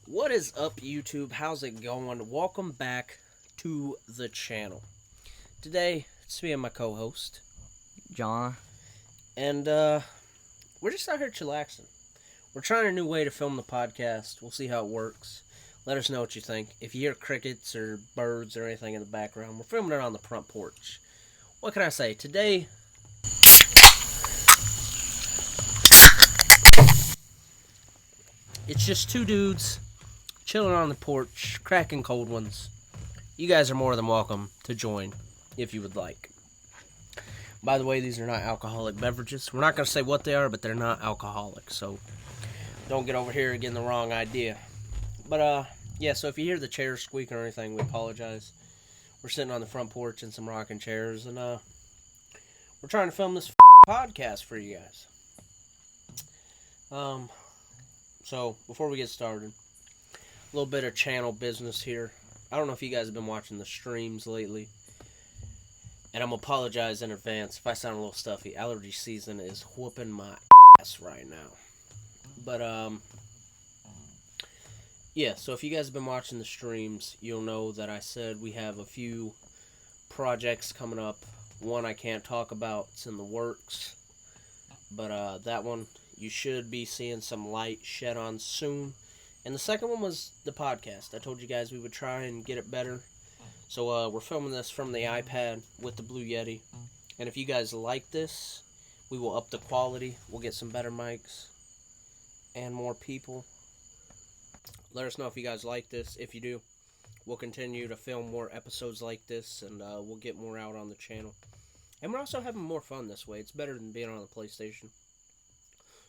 What is up, YouTube? How's it going? Welcome back to the channel. Today, it's me and my co-host, John. and we're just out here chillaxing. We're trying a new way to film the podcast. We'll see how it works. Let us know what you think. If you hear crickets or birds or anything in the background, we're filming it on the front porch. What can I say? Today, it's just two dudes chilling on the porch, cracking cold ones. You guys are more than welcome to join if you would like. By the way, these are not alcoholic beverages. We're not going to say what they are, but they're not alcoholic, so don't get over here and get the wrong idea. But, yeah, so if you hear the chairs squeaking or anything, we apologize. We're sitting on the front porch in some rocking chairs, and we're trying to film this podcast for you guys. So, before we get started, a little bit of channel business here. I don't know if you guys have been watching the streams lately, and I'm going to apologize in advance if I sound a little stuffy. Allergy season is whooping my ass right now. But, yeah, so if you guys have been watching the streams, you'll know that I said we have a few projects coming up. One I can't talk about, it's in the works, but that one you should be seeing some light shed on soon. And the second one was the podcast. I told you guys we would try and get it better. So we're filming this from the iPad with the Blue Yeti. And if you guys like this, we will up the quality. We'll get some better mics and more people. Let us know if you guys like this. If you do, we'll continue to film more episodes like this, and we'll get more out on the channel. And we're also having more fun this way. It's better than being on the PlayStation.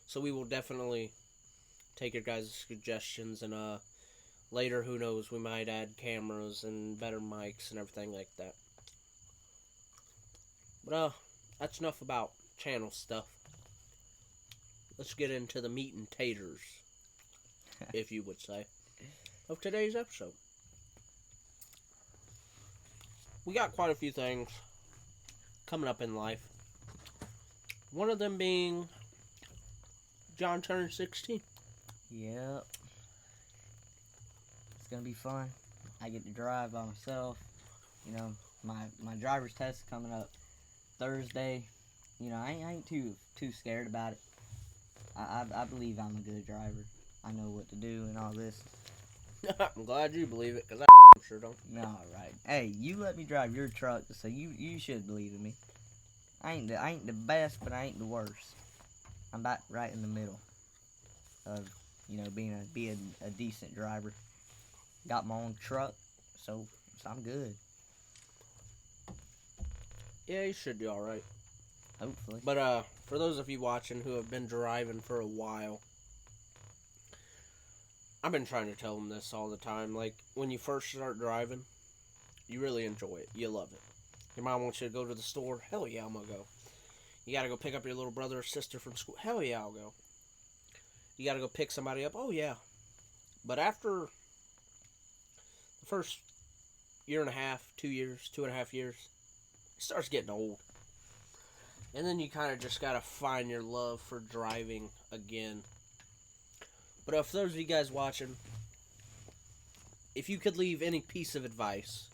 So we will definitely take your guys' suggestions, and later, who knows, we might add cameras and better mics and everything like that. But that's enough about channel stuff. Let's get into the meat and taters, if you would say, of today's episode. We got quite a few things coming up in life. One of them being John turned 16. Yep. It's gonna be fun. I get to drive by myself. You know, my driver's test is coming up Thursday. You know, I ain't too scared about it. I believe I'm a good driver. I know what to do and all this. I'm glad you believe it, because I sure don't. No, right. Hey, you let me drive your truck, so you should believe in me. I ain't the best, but I ain't the worst. I'm about right in the middle of, you know, being a decent driver. Got my own truck, so I'm good. Yeah, you should do alright. Hopefully. But for those of you watching who have been driving for a while, I've been trying to tell them this all the time. Like, when you first start driving, you really enjoy it. You love it. Your mom wants you to go to the store. Hell yeah, I'm gonna go. You gotta go pick up your little brother or sister from school. Hell yeah, I'll go. You gotta go pick somebody up. Oh yeah. But after the first year and a half, 2 years, 2.5 years, it starts getting old. And then you kind of just gotta find your love for driving again. But for those of you guys watching, if you could leave any piece of advice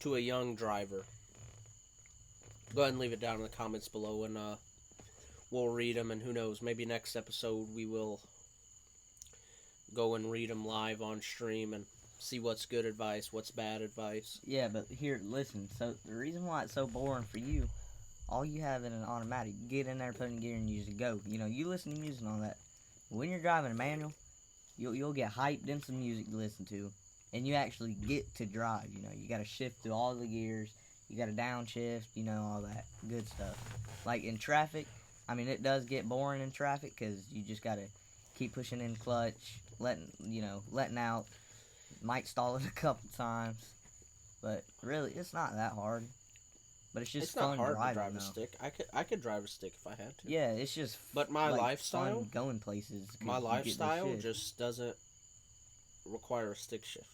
to a young driver, go ahead and leave it down in the comments below, and we'll read them. And who knows, maybe next episode we will go and read them live on stream and see what's good advice, what's bad advice. Yeah, but here, listen. So the reason why it's so boring for you, all you have in an automatic, get in there, put in gear, and use it, go. You know, you listen to music and all that. When you're driving a manual, you'll get hyped in some music to listen to, and you actually get to drive. You know, you got to shift through all the gears. You got to downshift. You know, all that good stuff. Like in traffic, I mean, it does get boring in traffic because you just got to keep pushing in clutch, letting out. Might stall it a couple times, but really, it's not that hard. But it's just It's fun not hard to driving, drive a though. stick. I could drive a stick if I had to. Yeah, it's just. But my like, lifestyle, fun going places. 'cause my you get to lifestyle shift. just doesn't require a stick shift.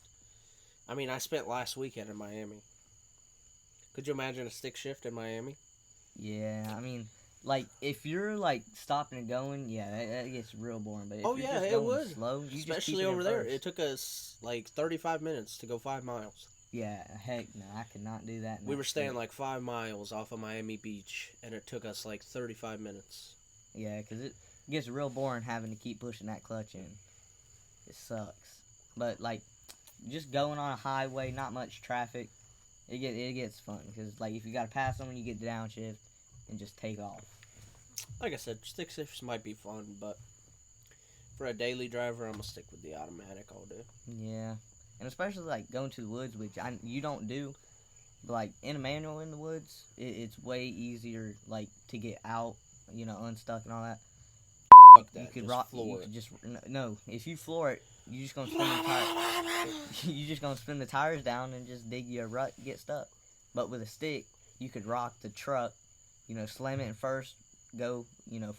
I mean, I spent last weekend in Miami. Could you imagine a stick shift in Miami? Yeah, I mean, Like if you're like stopping and going, yeah, that gets real boring. But if Oh you're yeah, just it going would. slow, you just keep Especially it in over there. first. It took us like 35 minutes to go 5 miles. Yeah, heck no, I could not do that in We that were staying state. like 5 miles off of Miami Beach, and it took us like 35 minutes. Yeah, because it gets real boring having to keep pushing that clutch in. It sucks. But like just going on a highway, not much traffic, it gets fun because like if you gotta pass someone, you get the downshift and just take off. Like I said, stick shifts might be fun, but for a daily driver, I'm gonna stick with the automatic all day. Yeah, and especially like going to the woods, which you don't do. But like in a manual in the woods, it's way easier like to get out, unstuck and all that. Fuck You that, could just rock. You floor it. could just no. If you floor it, you just gonna spin the tire. You just gonna spin the tires down and just dig you a rut, and get stuck. But with a stick, you could rock the truck. Slam it in first, go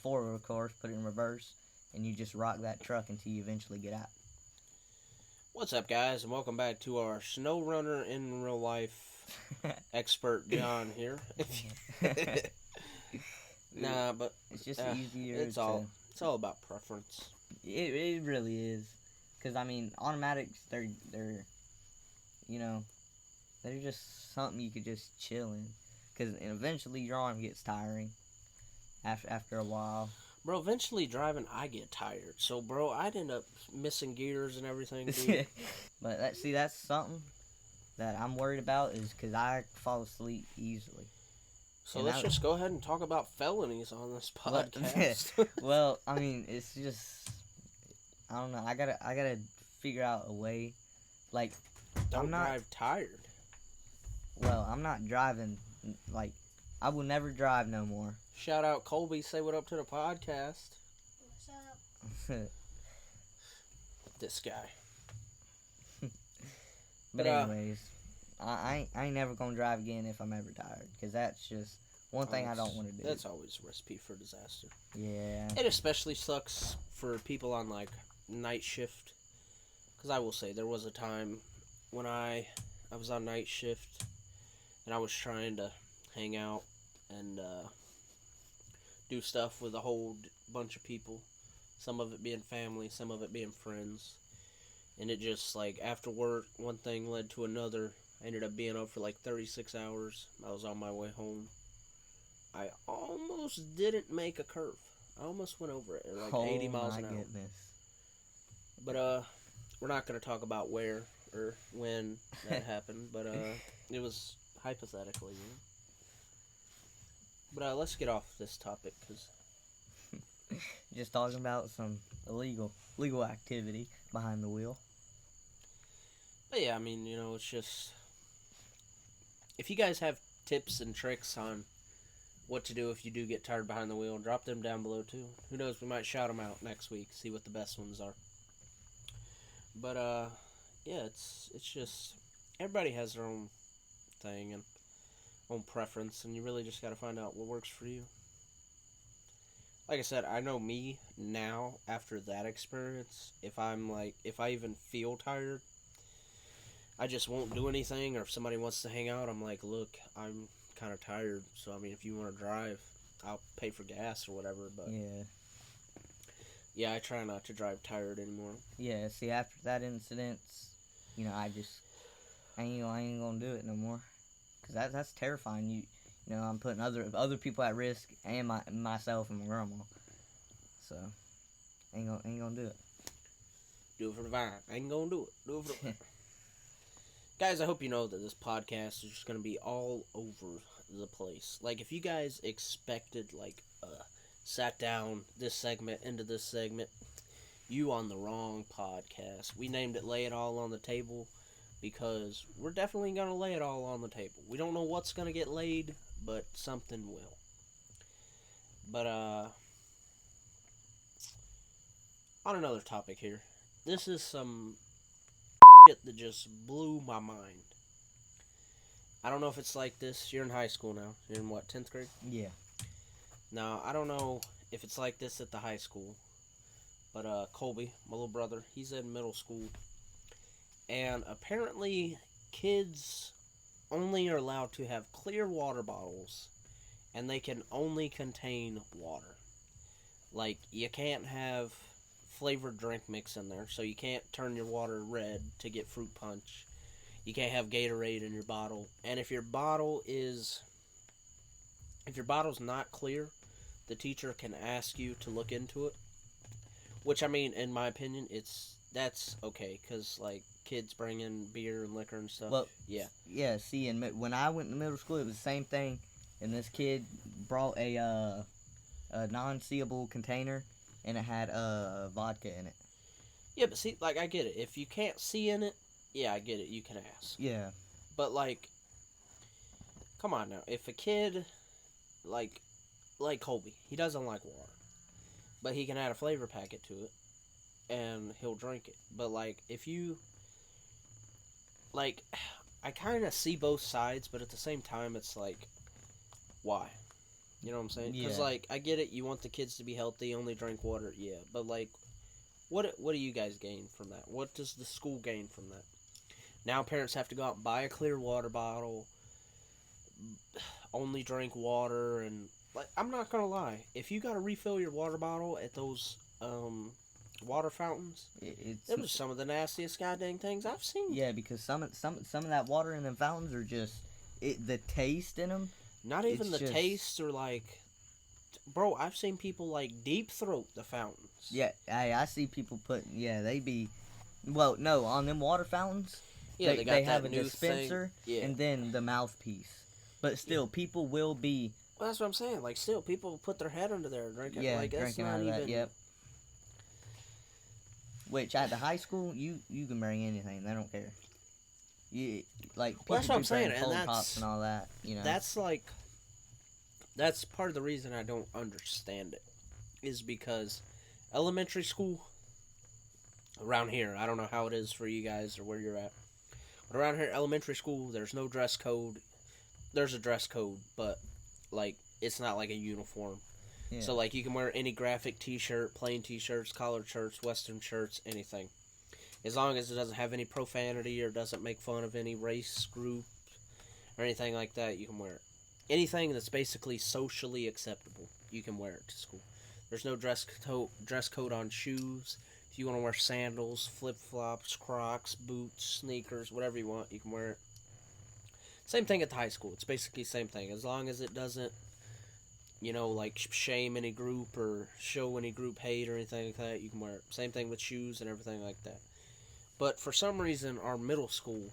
forward of course, put it in reverse, and you just rock that truck until you eventually get out. What's up, guys, and welcome back to our snow runner in real life expert John here. Nah, but It's just uh, easier. it's all about preference. It really is, because I mean automatics they're you know they're just something you could just chill in, because eventually your arm gets tiring after a while. Bro, eventually driving, I get tired. So, bro, I'd end up missing gears and everything, dude. But that's something that I'm worried about, is because I fall asleep easily. So And let's just go ahead and talk about felonies on this podcast. Well, I mean, it's just I don't know. I gotta figure out a way. Like Don't drive tired. well, I'm not driving. Like I will never drive no more. Shout out Colby, say what up to the podcast. What's up? This guy. But anyways, I ain't never gonna drive again if I'm ever tired, because that's just one thing I don't want to do. That's always a recipe for disaster. Yeah. It especially sucks for people on like night shift. Because I will say, there was a time when I was on night shift and I was trying to hang out and do stuff with a whole bunch of people. Some of it being family, some of it being friends. And it just, like, after work, one thing led to another. I ended up being up for like 36 hours. I was on my way home. I almost didn't make a curve. I almost went over it at like 80 miles an hour. Goodness. But we're not going to talk about where or when that happened, but it was hypothetically. But let's get off this topic, because Just talking about some legal activity behind the wheel. but yeah, I mean, it's just, if you guys have tips and tricks on what to do if you do get tired behind the wheel, drop them down below too. Who knows, we might shout them out next week, see what the best ones are. But yeah, it's just, everybody has their own thing and own preference, and you really just got to find out what works for you. Like I said, I know me now after that experience. If I even feel tired, I just won't do anything. Or if somebody wants to hang out, I'm like, look, I'm kind of tired. So I mean, if you want to drive, I'll pay for gas or whatever. But yeah, I try not to drive tired anymore. Yeah. See, after that incident, I ain't gonna do it no more, because that's terrifying. I'm putting other people at risk, and myself and my grandma. So ain't gonna do it. Do it for the vine. I ain't gonna do it. Do it for the vine. Guys, I hope you know that this podcast is just gonna be all over the place. Like, if you guys expected sat down this segment into this segment, you on the wrong podcast. We named it "Lay It All on the Table" because we're definitely gonna lay it all on the table. We don't know what's gonna get laid, but something will. But on another topic here, this is some shit that just blew my mind. I don't know if it's like this. You're in high school now. You're in what, 10th grade? Yeah. Now, I don't know if it's like this at the high school, but Colby, my little brother, he's in middle school, and apparently kids only are allowed to have clear water bottles and they can only contain water. Like, you can't have flavored drink mix in there, so you can't turn your water red to get fruit punch. You can't have Gatorade in your bottle. And if your bottle's not clear, the teacher can ask you to look into it. Which, I mean, in my opinion, that's okay, because, like, kids bring in beer and liquor and stuff. Well, yeah. Yeah, see, and when I went to middle school, it was the same thing. And this kid brought a non-seeable container, and it had vodka in it. Yeah, but see, like, I get it. If you can't see in it, yeah, I get it. You can ask. Yeah. But, like, come on now. If a kid, like Colby, he doesn't like water, but he can add a flavor packet to it, and he'll drink it. But, like, if you, like, I kind of see both sides, but at the same time, it's like, why? You know what I'm saying? Because, Yeah. like, I get it. You want the kids to be healthy, only drink water, yeah. But, like, what do you guys gain from that? What does the school gain from that? Now parents have to go out and buy a clear water bottle, only drink water, and, like, I'm not gonna lie. If you gotta refill your water bottle at those water fountains, it was some of the nastiest goddamn things I've seen. Yeah, because some of that water in the fountains are just the taste in them. Not even the just... taste, or like, bro, I've seen people like deep throat the fountains. Yeah, I see people they be, well, no, on them water fountains. Yeah, they have a new dispenser thing. Yeah. and then the mouthpiece. But still, people will be. Well, that's what I'm saying. Like, still, people put their head under there drinking. Yeah, like, that's drinking not out of even. that. Yep. Which at the high school, you can bring anything. They don't care. You like. Well, that's what I'm saying, and cold that's pops and all that. You know. That's part of the reason I don't understand it, is because elementary school around here, I don't know how it is for you guys or where you're at, but around here, elementary school, there's no dress code. There's a dress code, but, like, it's not like a uniform. Yeah. So, like, you can wear any graphic t-shirt, plain t-shirts, collared shirts, western shirts, anything. As long as it doesn't have any profanity or doesn't make fun of any race group or anything like that, you can wear it. Anything that's basically socially acceptable, you can wear it to school. There's no dress code on shoes. If you want to wear sandals, flip-flops, Crocs, boots, sneakers, whatever you want, you can wear it. Same thing at the high school. It's basically the same thing. As long as it doesn't, like, shame any group or show any group hate or anything like that, you can wear it. Same thing with shoes and everything like that. But for some reason, our middle school,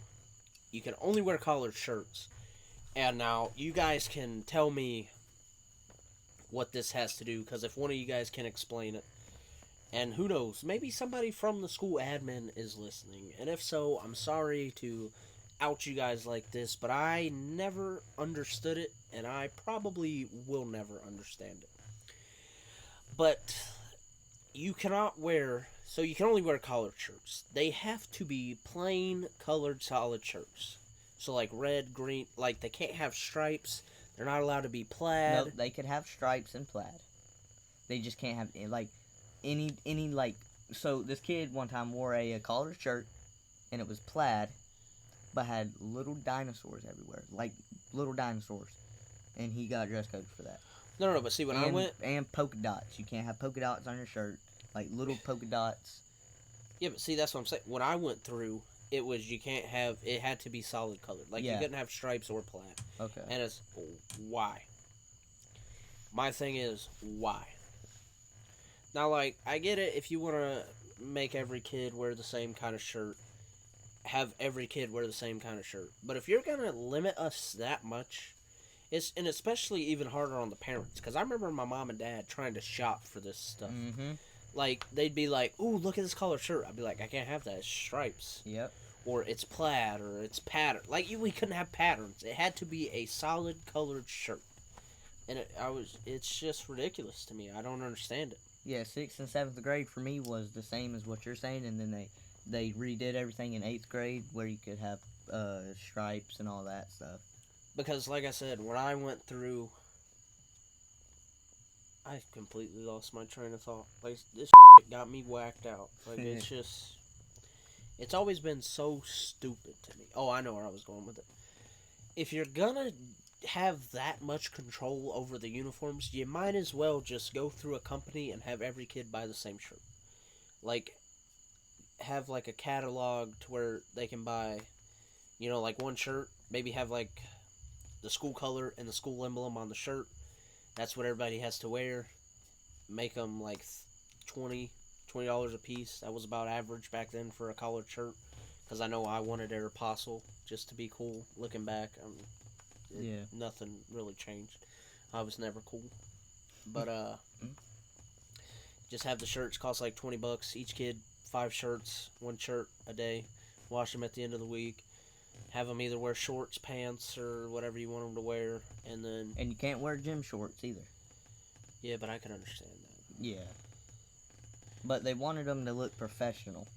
you can only wear collared shirts. And now, you guys can tell me what this has to do, because if one of you guys can explain it, and who knows, maybe somebody from the school admin is listening. And if so, I'm sorry to out you guys like this, but I never understood it, and I probably will never understand it. But you cannot wear, so you can only wear collared shirts. They have to be plain colored solid shirts. So, like, red, green, like, they can't have stripes. They're not allowed to be plaid. No, they could have stripes and plaid. They just can't have, like, any like, so this kid one time wore a collared shirt, and it was plaid, but had little dinosaurs everywhere, like, little dinosaurs. And he got dress code for that. No, but see, when I went... And polka dots. You can't have polka dots on your shirt. Like, little polka dots. Yeah, but see, that's what I'm saying. When I went through, it was, you can't have, it had to be solid colored. Like, you couldn't have stripes or plaid. Okay. And it's, why? My thing is, why? Now, like, I get it if you want to make every kid wear the same kind of shirt, have every kid wear the same kind of shirt. But if you're going to limit us that much, and especially even harder on the parents. Because I remember my mom and dad trying to shop for this stuff. Mm-hmm. Like, they'd be like, ooh, look at this colored shirt. I'd be like, I can't have that. It's stripes. Yep. Or it's plaid, or it's pattern. Like, we couldn't have patterns. It had to be a solid colored shirt. And it's just ridiculous to me. I don't understand it. Yeah, 6th and 7th grade for me was the same as what you're saying, and then they redid everything in 8th grade where you could have stripes and all that stuff. Because, like I said, when I went through, I completely lost my train of thought. Like, this got me whacked out. Like, it's just, it's always been so stupid to me. Oh, I know where I was going with it. If you're gonna, have that much control over the uniforms, you might as well just go through a company and have every kid buy the same shirt. Like, have like a catalog to where they can buy, like one shirt, maybe have like the school color and the school emblem on the shirt. That's what everybody has to wear. Make them like 20 $20 a piece. That was about average back then for a collared shirt. Because I know I wanted Air Apostle just to be cool. Looking back, nothing really changed. I was never cool. But just have the shirts, cost like $20 each kid. 5 shirts, 1 shirt a day. Wash them at the end of the week. Have them either wear shorts, pants, or whatever you want them to wear, and then. And you can't wear gym shorts either. Yeah, but I can understand that. Yeah. But they wanted them to look professional.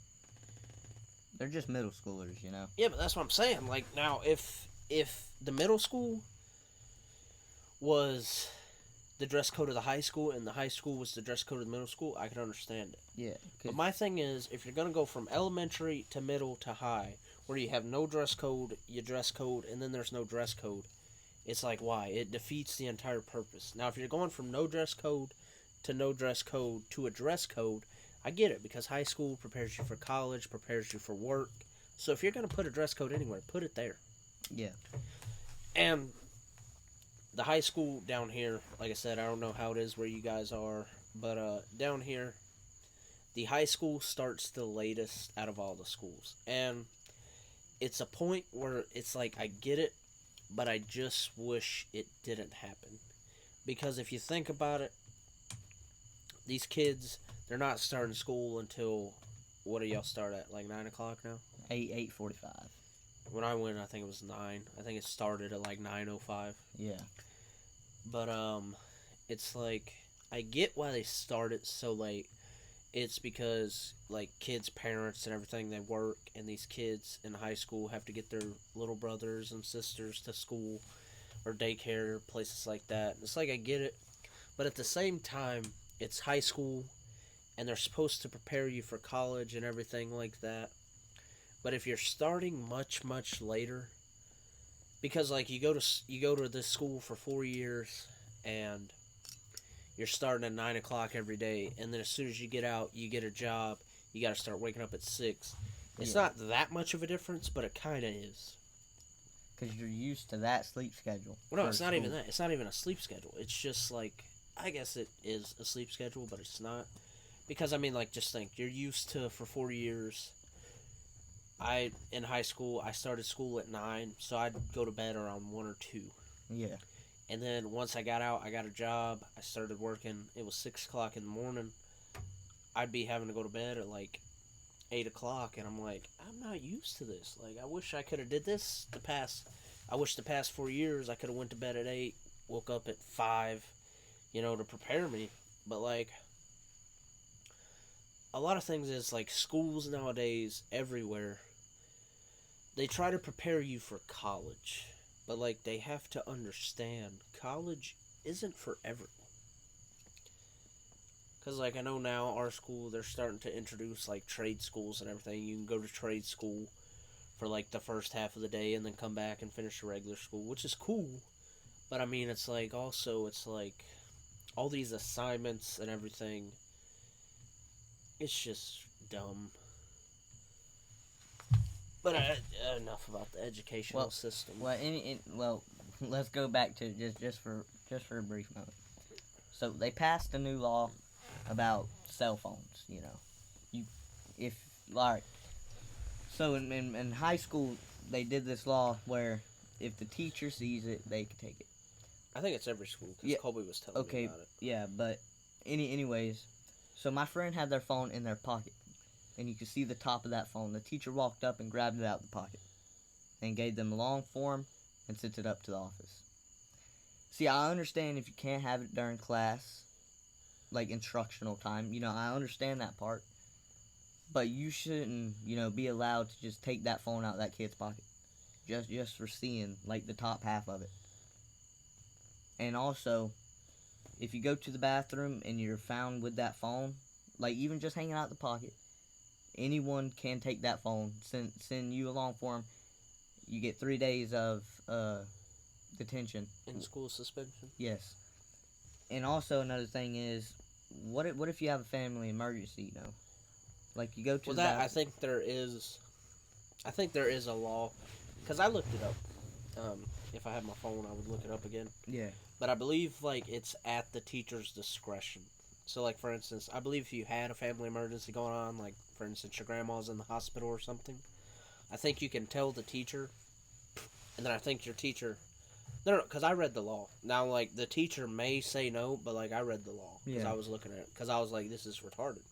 They're just middle schoolers, you know. Yeah, but that's what I'm saying. Like, now, if the middle school was the dress code of the high school and the high school was the dress code of the middle school, I can understand it. Yeah. But my thing is, if you're going to go from elementary to middle to high, where you have no dress code, you dress code, and then there's no dress code, it's like, why? It defeats the entire purpose. Now, if you're going from no dress code to a dress code, I get it, because high school prepares you for college, prepares you for work. So if you're going to put a dress code anywhere, put it there. Yeah. And the high school down here, like I said, I don't know how it is where you guys are, but down here, the high school starts the latest out of all the schools. And it's a point where it's like, I get it, but I just wish it didn't happen. Because if you think about it, these kids, they're not starting school until, what do y'all start at, like 9 o'clock now? 8:45. When I went, I think it was 9. I think it started at like 9:05. Yeah. But it's like, I get why they start it so late. It's because like kids' parents and everything, they work, and these kids in high school have to get their little brothers and sisters to school or daycare, places like that. It's like, I get it, but at the same time, it's high school, and they're supposed to prepare you for college and everything like that. But if you're starting much, much later, because like you go to this school for 4 years, and you're starting at 9 o'clock every day, and then as soon as you get out, you get a job, you got to start waking up at 6. It's not that much of a difference, but it kind of is. Because you're used to that sleep schedule. Well, no, it's not even that. It's not even a sleep schedule. It's just like, I guess it is a sleep schedule, but it's not. Because, I mean, like, just think, you're used to, for 4 years, in high school, I started school at 9, so I'd go to bed around 1 or 2. Yeah. And then once I got out, I got a job, I started working, it was 6 o'clock in the morning, I'd be having to go to bed at, like, 8 o'clock, and I'm like, I'm not used to this. Like, I wish I could have did this the past 4 years, I could have went to bed at 8, woke up at 5, to prepare me. But, like, a lot of things is, like, schools nowadays, everywhere, they try to prepare you for college. But, like, they have to understand, college isn't for everyone. Because, like, I know now our school, they're starting to introduce, like, trade schools and everything. You can go to trade school for, like, the first half of the day and then come back and finish the regular school, which is cool. But, I mean, it's like, also, it's like, all these assignments and everything, it's just dumb. But enough about the educational system. Well, let's go back to just for a brief moment. So they passed a new law about cell phones. So in high school they did this law where if the teacher sees it, they can take it. I think it's every school because Colby was telling me about it. Yeah, but anyways, so my friend had their phone in their pocket. And you could see the top of that phone. The teacher walked up and grabbed it out of the pocket and gave them a long form and sent it up to the office. See, I understand if you can't have it during class, like instructional time. I understand that part. But you shouldn't, be allowed to just take that phone out of that kid's pocket. Just for seeing, like, the top half of it. And also, if you go to the bathroom and you're found with that phone, like, even just hanging out the pocket, anyone can take that phone, send you a long form. You get 3 days of detention. In school suspension. Yes. And also another thing is, what if you have a family emergency? You know, like you go to Well, the that I think there is. I think there is a law, because I looked it up. If I had my phone, I would look it up again. Yeah. But I believe like it's at the teacher's discretion. So like for instance, I believe if you had a family emergency going on, like for instance your grandma's in the hospital or something, I think you can tell the teacher, and then I think your teacher. No, because I read the law. Now, like, the teacher may say no, but, like, I read the law. Because Yeah. I was looking at it. Because I was like, this is retarded.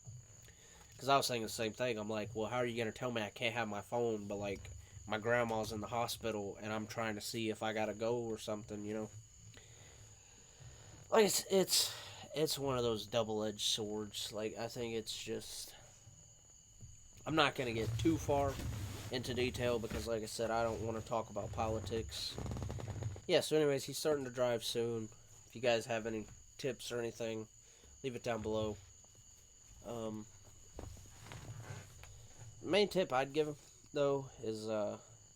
Because I was saying the same thing. I'm like, well, how are you going to tell me I can't have my phone, but, like, my grandma's in the hospital, and I'm trying to see if I got to go or something, you know? Like, it's one of those double-edged swords. Like, I think it's just... I'm not going to get too far into detail because, like I said, I don't want to talk about politics. Yeah, so anyways, he's starting to drive soon. If you guys have any tips or anything, leave it down below. Main tip I'd give him, though, is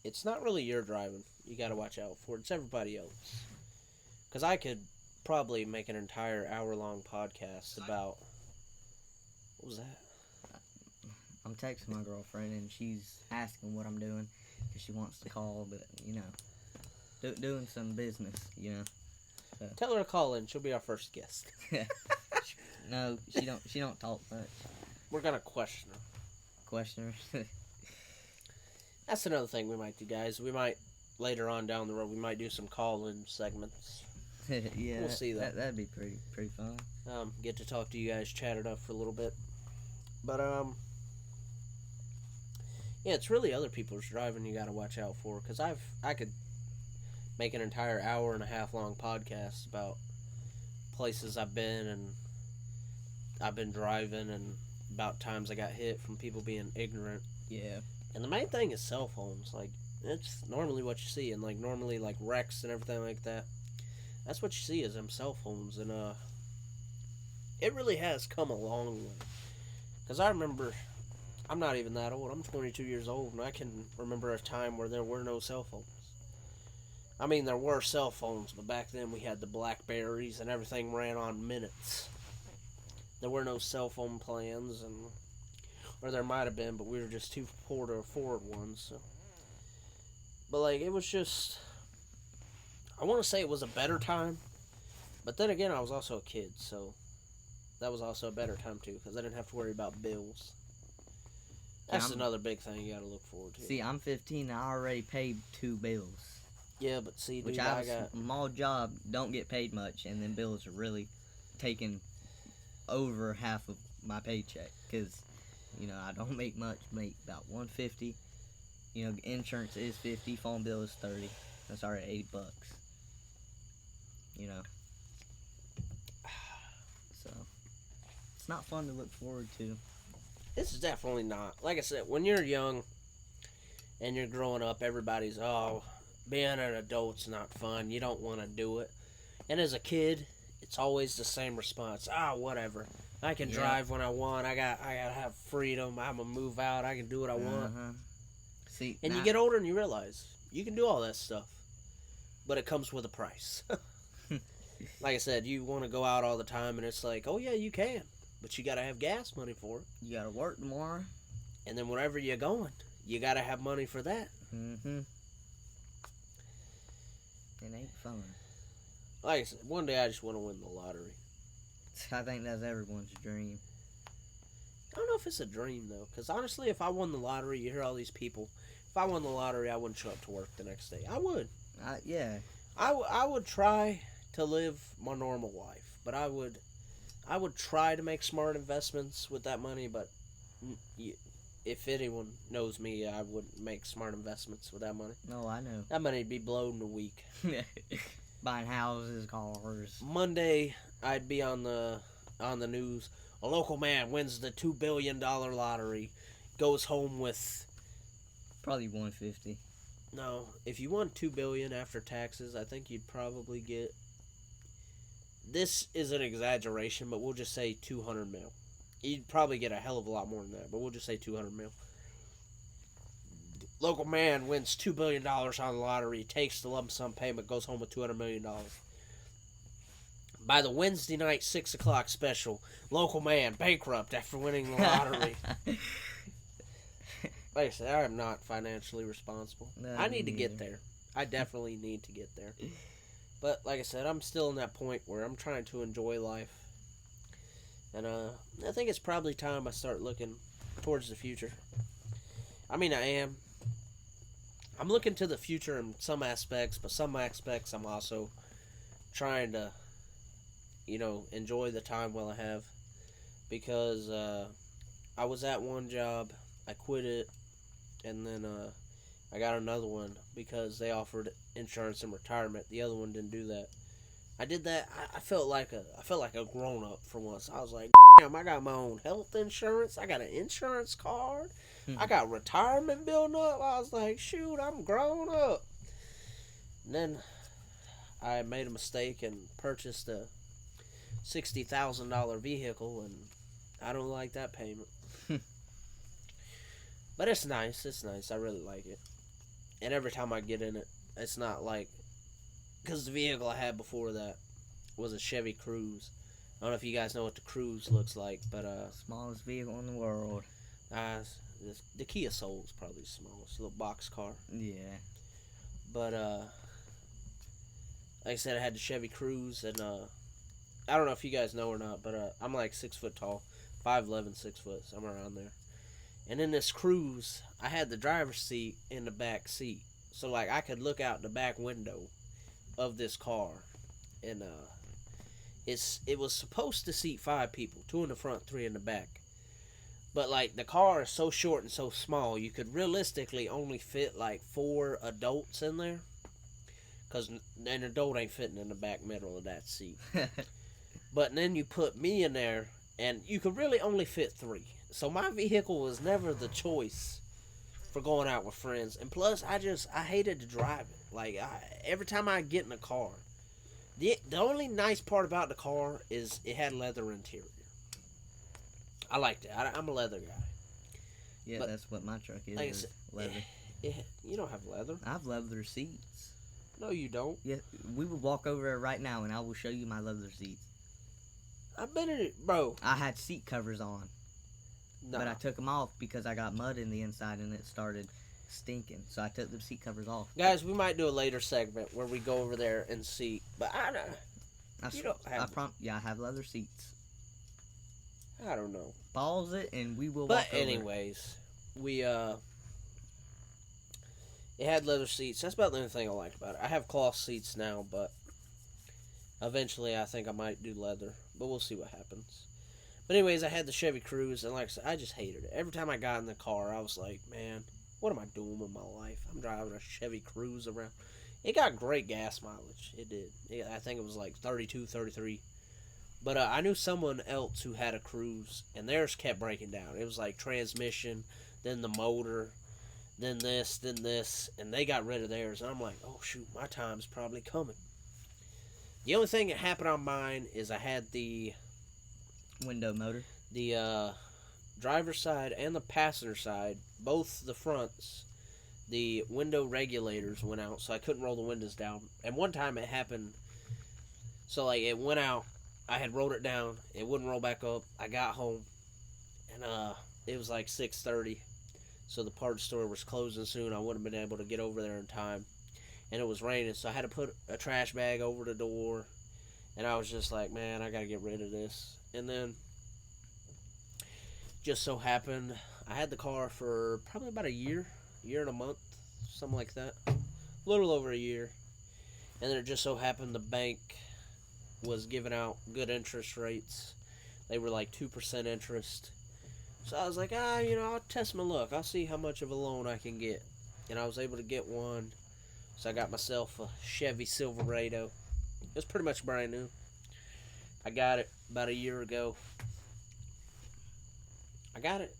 it's not really your driving you gotta watch out for. It's everybody else. Because I could probably make an entire hour-long podcast about... What was that? I'm texting my girlfriend and she's asking what I'm doing because she wants to call, but you know, doing some business, you know. So. Tell her to call in. She'll be our first guest. No, she don't. She don't talk much. We're gonna question her. Question her. That's another thing we might do, guys. We might later on down the road. We might do some call-in segments. Yeah, We'll see though. That'd be pretty fun. Get to talk to you guys, chat it up for a little bit. But yeah, it's really other people's driving you gotta watch out for. Cause I could make an entire hour and a half long podcast about places I've been and I've been driving and about times I got hit from people being ignorant. Yeah. And the main thing is cell phones. Like, it's normally what you see, and like normally like wrecks and everything like that. That's what you see is them cell phones, and it really has come a long way. Cause I remember, I'm not even that old. I'm 22 years old, and I can remember a time where there were no cell phones. I mean, there were cell phones, but back then we had the Blackberries, and everything ran on minutes. There were no cell phone plans, or there might have been, but we were just too poor to afford one. So, but like it was just, I want to say it was a better time, but then again, I was also a kid, so that was also a better time too, because I didn't have to worry about bills. That's another big thing you got to look forward to. See, I'm 15 and I already paid 2 bills. Yeah, but see, dude, Which I have a small job, don't get paid much, and then bills are really taking over half of my paycheck. Because, you know, I don't make much, make about $150. You know, insurance is $50, phone bill is $30. That's already $8. You know. So, it's not fun to look forward to. This is definitely not. Like I said, when you're young and you're growing up, everybody's, oh, being an adult's not fun. You don't want to do it. And as a kid, it's always the same response. Whatever. I can drive when I want. I gotta have freedom. I'm gonna move out. I can do what I want. See, and you get older and you realize you can do all that stuff, but it comes with a price. Like I said, you want to go out all the time, and it's like, oh yeah, you can, but you gotta have gas money for it. You gotta work tomorrow. And then wherever you're going, you gotta have money for that. It ain't fun. Like I said, one day I just want to win the lottery. I think that's everyone's dream. I don't know if it's a dream, though. Because honestly, if I won the lottery, you hear all these people. If I won the lottery, I wouldn't show up to work the next day. I would. Yeah. I would try to live my normal life. But I would try to make smart investments with that money. But if anyone knows me, I wouldn't make smart investments with that money. No, I know. That money would be blown in a week. Buying houses, cars. Monday, I'd be on the news. A local man wins the $2 billion lottery, goes home with probably $150. No, if you won $2 billion after taxes, I think you'd probably get. This is an exaggeration, but we'll just say 200 mil. You'd probably get a hell of a lot more than that, but we'll just say 200 mil. Local man wins $2 billion on the lottery, takes the lump sum payment, goes home with $200 million. By the Wednesday night 6 o'clock special, local man bankrupt after winning the lottery. Like I said, I am not financially responsible. No, I need to me get neither. there. I definitely need to get there. But like I said, I'm still in that point where I'm trying to enjoy life. And I think it's probably time I start looking towards the future. I mean, I am. I'm looking to the future in some aspects, but some aspects I'm also trying to, enjoy the time while I have. Because I was at one job, I quit it, and then I got another one because they offered insurance and retirement. The other one didn't do that. I did that. I felt like a grown up for once. I was like, damn, I got my own health insurance. I got an insurance card. I got retirement building up. I was like, shoot, I'm grown up. And then I made a mistake and purchased a $60,000 vehicle, and I don't like that payment. But it's nice. It's nice. I really like it. And every time I get in it, it's not like, because the vehicle I had before that was a Chevy Cruze. I don't know if you guys know what the Cruze looks like, but Smallest vehicle in the world. the Kia Soul is probably the smallest, little box car. Yeah. But like I said, I had the Chevy Cruze, and I don't know if you guys know or not, but I'm like 6 foot tall, 5'11", 6 foot, somewhere around there. And in this Cruze, I had the driver's seat in the back seat, so like I could look out the back window of this car, and it was supposed to seat 5 people, 2 in the front, 3 in the back. But like the car is so short and so small, you could realistically only fit like 4 adults in there, because an adult ain't fitting in the back middle of that seat. But then you put me in there, and you could really only fit 3. So my vehicle was never the choice for going out with friends. And plus, I hated to drive it. Like, every time I get in a car, the only nice part about the car is it had leather interior. I liked it. I'm a leather guy. Yeah, But, that's what my truck is. like I Is said, leather. You don't have leather. I have leather seats. No, you don't. Yeah, we would walk over there right now, and I will show you my leather seats. I've been in it, bro. I had seat covers on, No. but I took them off because I got mud in the inside and it started stinking. So I took the seat covers off. Guys, we might do a later segment where we go over there and see. But I don't. You don't have. Yeah, I have leather seats. I don't know. Pause it, and we will. But walk over. anyways, it had leather seats. That's about the only thing I liked about it. I have cloth seats now, but eventually I think I might do leather. But we'll see what happens. But anyways, I had the Chevy Cruze, and like I said, I just hated it. Every time I got in the car, I was like, man, what am I doing with my life? I'm driving a Chevy Cruze around. It got great gas mileage. It did. I think it was like 32, 33. But I knew someone else who had a Cruze, and theirs kept breaking down. It was like transmission, then the motor, then this, and they got rid of theirs. And I'm like, oh shoot, my time's probably coming. The only thing that happened on mine is I had the window motor. The driver's side and the passenger side, both the fronts, the window regulators went out, so I couldn't roll the windows down. And one time it happened, so like it went out, I had rolled it down, it wouldn't roll back up. I got home, and it was like 6:30, so the parts store was closing soon. I wouldn't have been able to get over there in time, and it was raining, so I had to put a trash bag over the door, and I was just like, man, I gotta get rid of this. And then, just so happened, I had the car for probably about a year and a month, something like that, a little over a year, and then it just so happened the bank was giving out good interest rates. They were like 2% interest. So I was like, I'll test my luck. I'll see how much of a loan I can get. And I was able to get one. So I got myself a Chevy Silverado. It was pretty much brand new. I got it about a year ago. I got it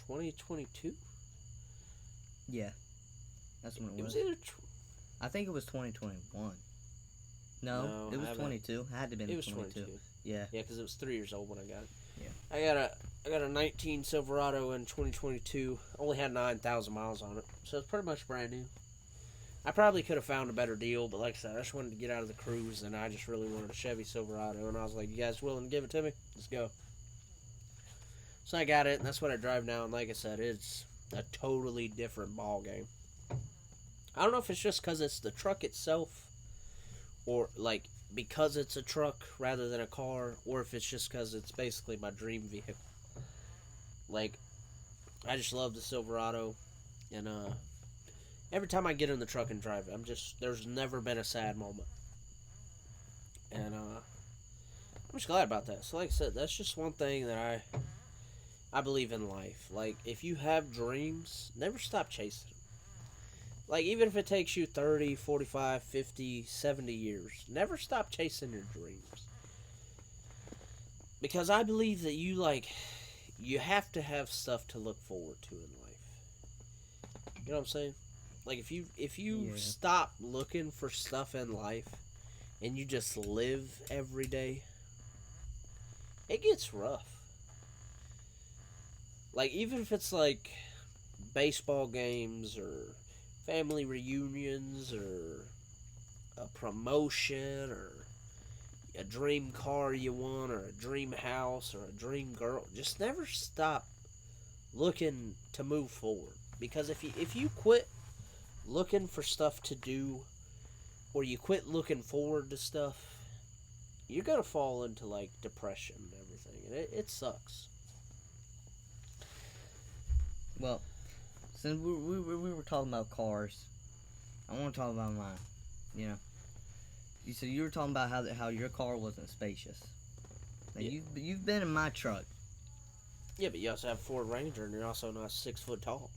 2022. Yeah, that's when It was either. I think it was 2021. No, No, it was I haven't. 22. It had to have been It was 22. 22. Yeah. Yeah, because it was 3 years old when I got it. Yeah. I got a 19 Silverado in 2022. Only had 9,000 miles on it, so it's pretty much brand new. I probably could have found a better deal, but like I said, I just wanted to get out of the cruise, and I just really wanted a Chevy Silverado, and I was like, "You guys willing to give it to me? Let's go." So I got it, and that's what I drive now. And like I said, it's a totally different ball game. I don't know if it's just because it's the truck itself, or like because it's a truck rather than a car, or if it's just because it's basically my dream vehicle. Like, I just love the Silverado, and every time I get in the truck and drive it, there's never been a sad moment, and I'm just glad about that. So, like I said, that's just one thing that I believe in life. Like, if you have dreams, never stop chasing them. Like, even if it takes you 30, 45, 50, 70 years, never stop chasing your dreams. Because I believe that you have to have stuff to look forward to in life. You know what I'm saying? Like, if you Yeah. stop looking for stuff in life and you just live every day, it gets rough. Like, even if it's like baseball games or family reunions or a promotion or a dream car you want or a dream house or a dream girl, just never stop looking to move forward. Because if you quit looking for stuff to do, or you quit looking forward to stuff, you're gonna fall into like depression and everything, and it sucks. Well, since we were talking about cars, I want to talk about mine. You know, you were talking about how your car wasn't spacious. Now, Yeah. you've been in my truck. Yeah, but you also have a Ford Ranger, and you're also not 6 foot tall.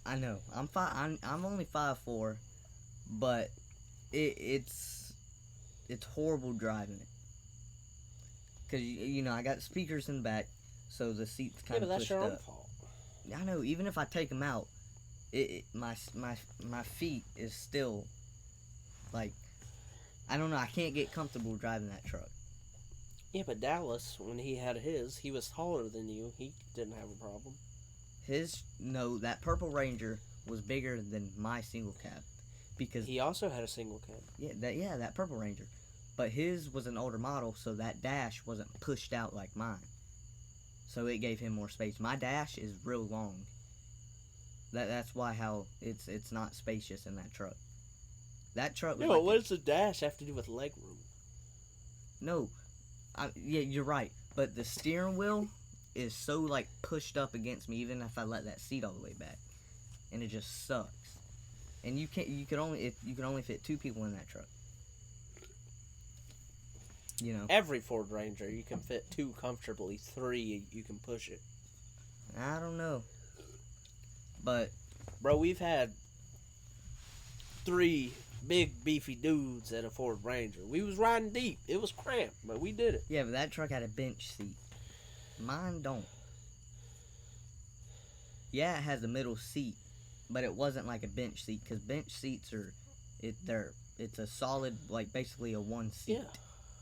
I know. I'm only 5'4", but it's horrible driving it. Cause you know I got speakers in the back, so the seats Yeah, kind but of that's pushed your own up. fault. I know. Even if I take them out, my feet is still like, I don't know. I can't get comfortable driving that truck. Yeah, but Dallas, when he had his, he was taller than you. He didn't have a problem. That purple Ranger was bigger than my single cab, because He also had a single cab. that purple Ranger, but his was an older model, so that dash wasn't pushed out like mine, so it gave him more space. My dash is real long. That's why how it's not spacious in that truck. That truck was Yeah, but like what does the dash have to do with leg room? no, yeah, you're right, but the steering wheel is so like pushed up against me, even if I let that seat all the way back, and it just sucks. And you could only fit 2 people in that truck. You know, Every Ford Ranger, you can fit 2 comfortably. 3, you can push it. I don't know, but Bro, we've had 3 big beefy dudes in a Ford Ranger. We was riding deep. It was cramped, but we did it. yeah, but that truck had a bench seat. Mine don't. Yeah, it has a middle seat, but it wasn't like a bench seat, because bench seats it's a solid, like basically a one seat. Yeah.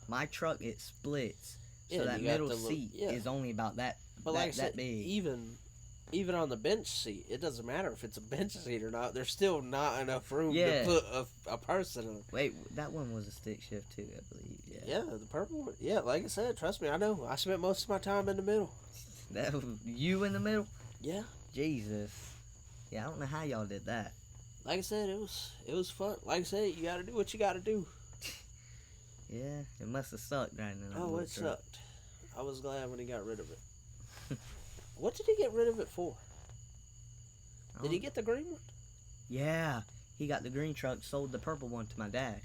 My truck, it splits, so Yeah, that you got middle the seat yeah. is only about that But like I that said, big. even on the bench seat, it doesn't matter if it's a bench seat or not. There's still not enough room Yeah. to put a person in. Wait, that one was a stick shift too, I believe. Yeah, the purple one. Yeah, like I said, trust me, I know. I spent most of my time in the middle. That you in the middle? Yeah. Jesus. Yeah, I don't know how y'all did that. Like I said, it was fun. Like I said, you got to do what you got to do. Yeah, it must have sucked driving in that Oh, little it truck. sucked. I was glad when he got rid of it. What did he get rid of it for? I Did he don't- get the green one? Yeah, he got the green truck, sold the purple one to my dad.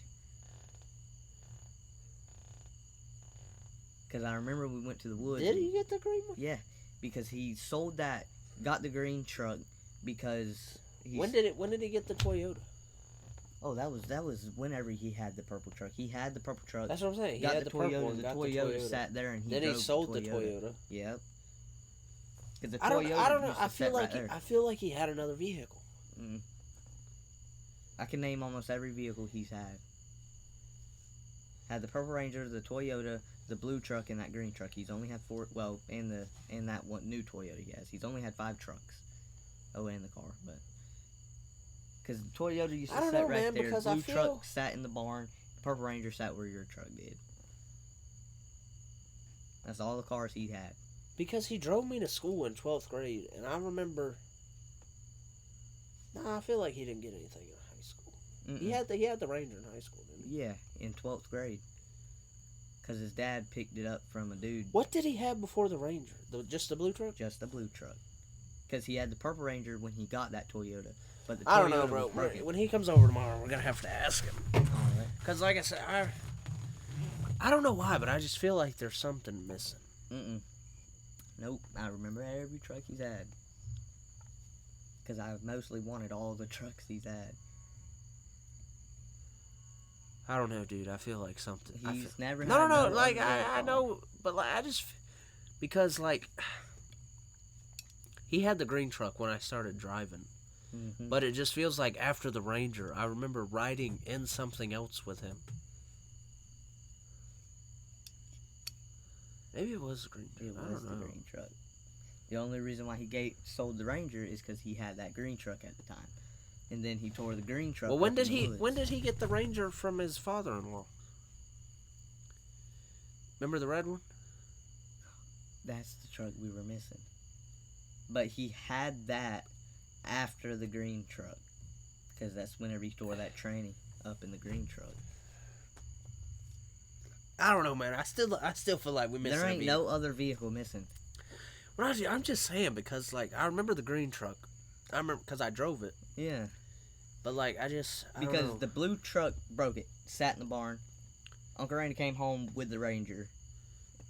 Because I remember we went to the woods. Did he get the green one? Yeah, because he sold that, got the green truck, because he. When did he get the Toyota? Oh, that was whenever he had the purple truck. He had the purple truck. That's what I'm saying. He got had the the purple Toyota. one. The Got Toyota the Toyota. sat there, and he Then he drove sold the the Toyota. Toyota. Yep. 'Cause the I don't know. used to I feel sit like right there. I feel like he had another vehicle. I can name almost every vehicle he's had. Had the Purple Ranger, the Toyota, the blue truck, and that green truck. He's only had 4. Well, and that one new Toyota he has. He's only had 5 trucks. Oh, and the car, but because the Toyota used to I don't sit know, right man, there. because Blue I feel truck sat in the barn. Purple Ranger sat where your truck did. That's all the cars he had. because he drove me to school in 12th grade, and I remember. Nah, I feel like he didn't get anything in high school. Mm-mm. He had the Ranger in high school, didn't he? Yeah, in 12th grade. Because his dad picked it up from a dude. What did he have before the Ranger? Just the blue truck? Just the blue truck. Because he had the Purple Ranger when he got that Toyota. But the Toyota I don't know, bro. was broken. When he comes over tomorrow, we're gonna have to ask him. Alright. Cause like I said, I don't know why, but I just feel like there's something missing. Mm-mm. Nope. I remember every truck he's had. Because I mostly wanted all the trucks he's had. I don't know, dude. I feel like something. He's never had No. no Like other I car. know, but like I just because like he had the green truck when I started driving, Mhm. but it just feels like after the Ranger, I remember riding in something else with him. Maybe it was the green truck. It I was don't the know. green truck. The only reason why he sold the Ranger is because he had that green truck at the time, and then he tore the green truck. Well, when up did in the he woods. when did he get the Ranger from his father-in-law? Remember the red one? That's the truck we were missing. But he had that after the green truck, because that's whenever he tore that tranny up in the green truck. I don't know, man. I still feel like we missing. There a ain't vehicle. no other vehicle missing. Raji, I'm just saying because like I remember the green truck. I remember because I drove it. Yeah, But like I don't because know. the blue truck broke it, sat in the barn. Uncle Randy came home with the Ranger.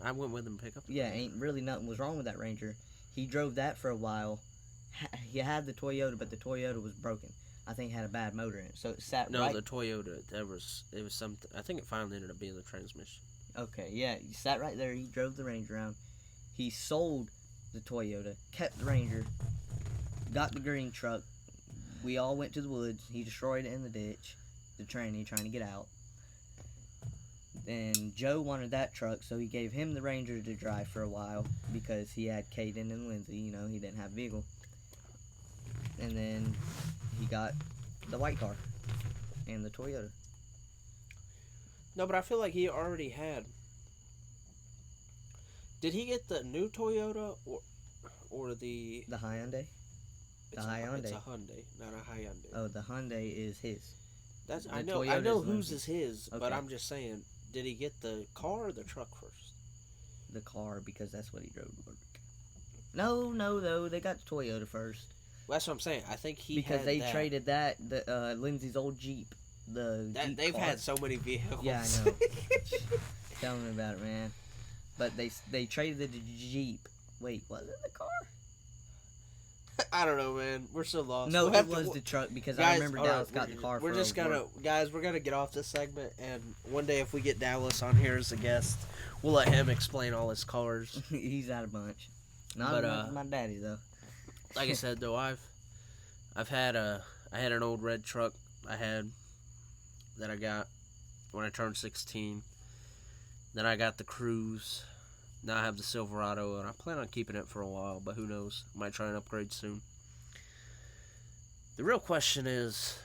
I went with him to pick up. Yeah, ain't really nothing was wrong with that Ranger. He drove that for a while. He had the Toyota, but the Toyota was broken. I think it had a bad motor in it, so it sat No, right. the Toyota. It was something. I think it finally ended up being the transmission. Okay, yeah, he sat right there. He drove the Ranger around. He sold the Toyota, kept the Ranger, got the green truck. We all went to the woods. He destroyed it in the ditch. The tranny trying to get out. Then Joe wanted that truck, so he gave him the Ranger to drive for a while because he had Caden and Lindsay. You know, he didn't have a vehicle. And then he got the white car and the Toyota. No, but I feel like he already had. Did he get the new Toyota or the? The Hyundai. It's Hyundai. It's a Hyundai, not a Hyundai. Oh, the Hyundai is his. That's the I know Toyota's whose Lindsay's. is his, but Okay. I'm just saying, did he get the car or the truck first? The car because that's what he drove to work. No, they got the Toyota first Well, that's what I'm saying. I think he because had they that. traded that Lindsay's old Jeep. The Jeep They've car. had so many vehicles. Yeah, I know. Tell me about it, man. But they traded the Jeep. Wait, was it the car? I don't know, man. We're so lost. No, We'll it have to- was the truck because I Guys, remember all right, Dallas got the car. We're for just work. we're gonna get off this segment, and one day if we get Dallas on here as a guest, we'll let him explain all his cars. He's out a bunch. Not But, as much as my daddy though. Like I said, though, I had an old red truck that I got when I turned 16. Then I got the Cruise. Now I have the Silverado, and I plan on keeping it for a while, but who knows? Might try and upgrade soon. The real question is,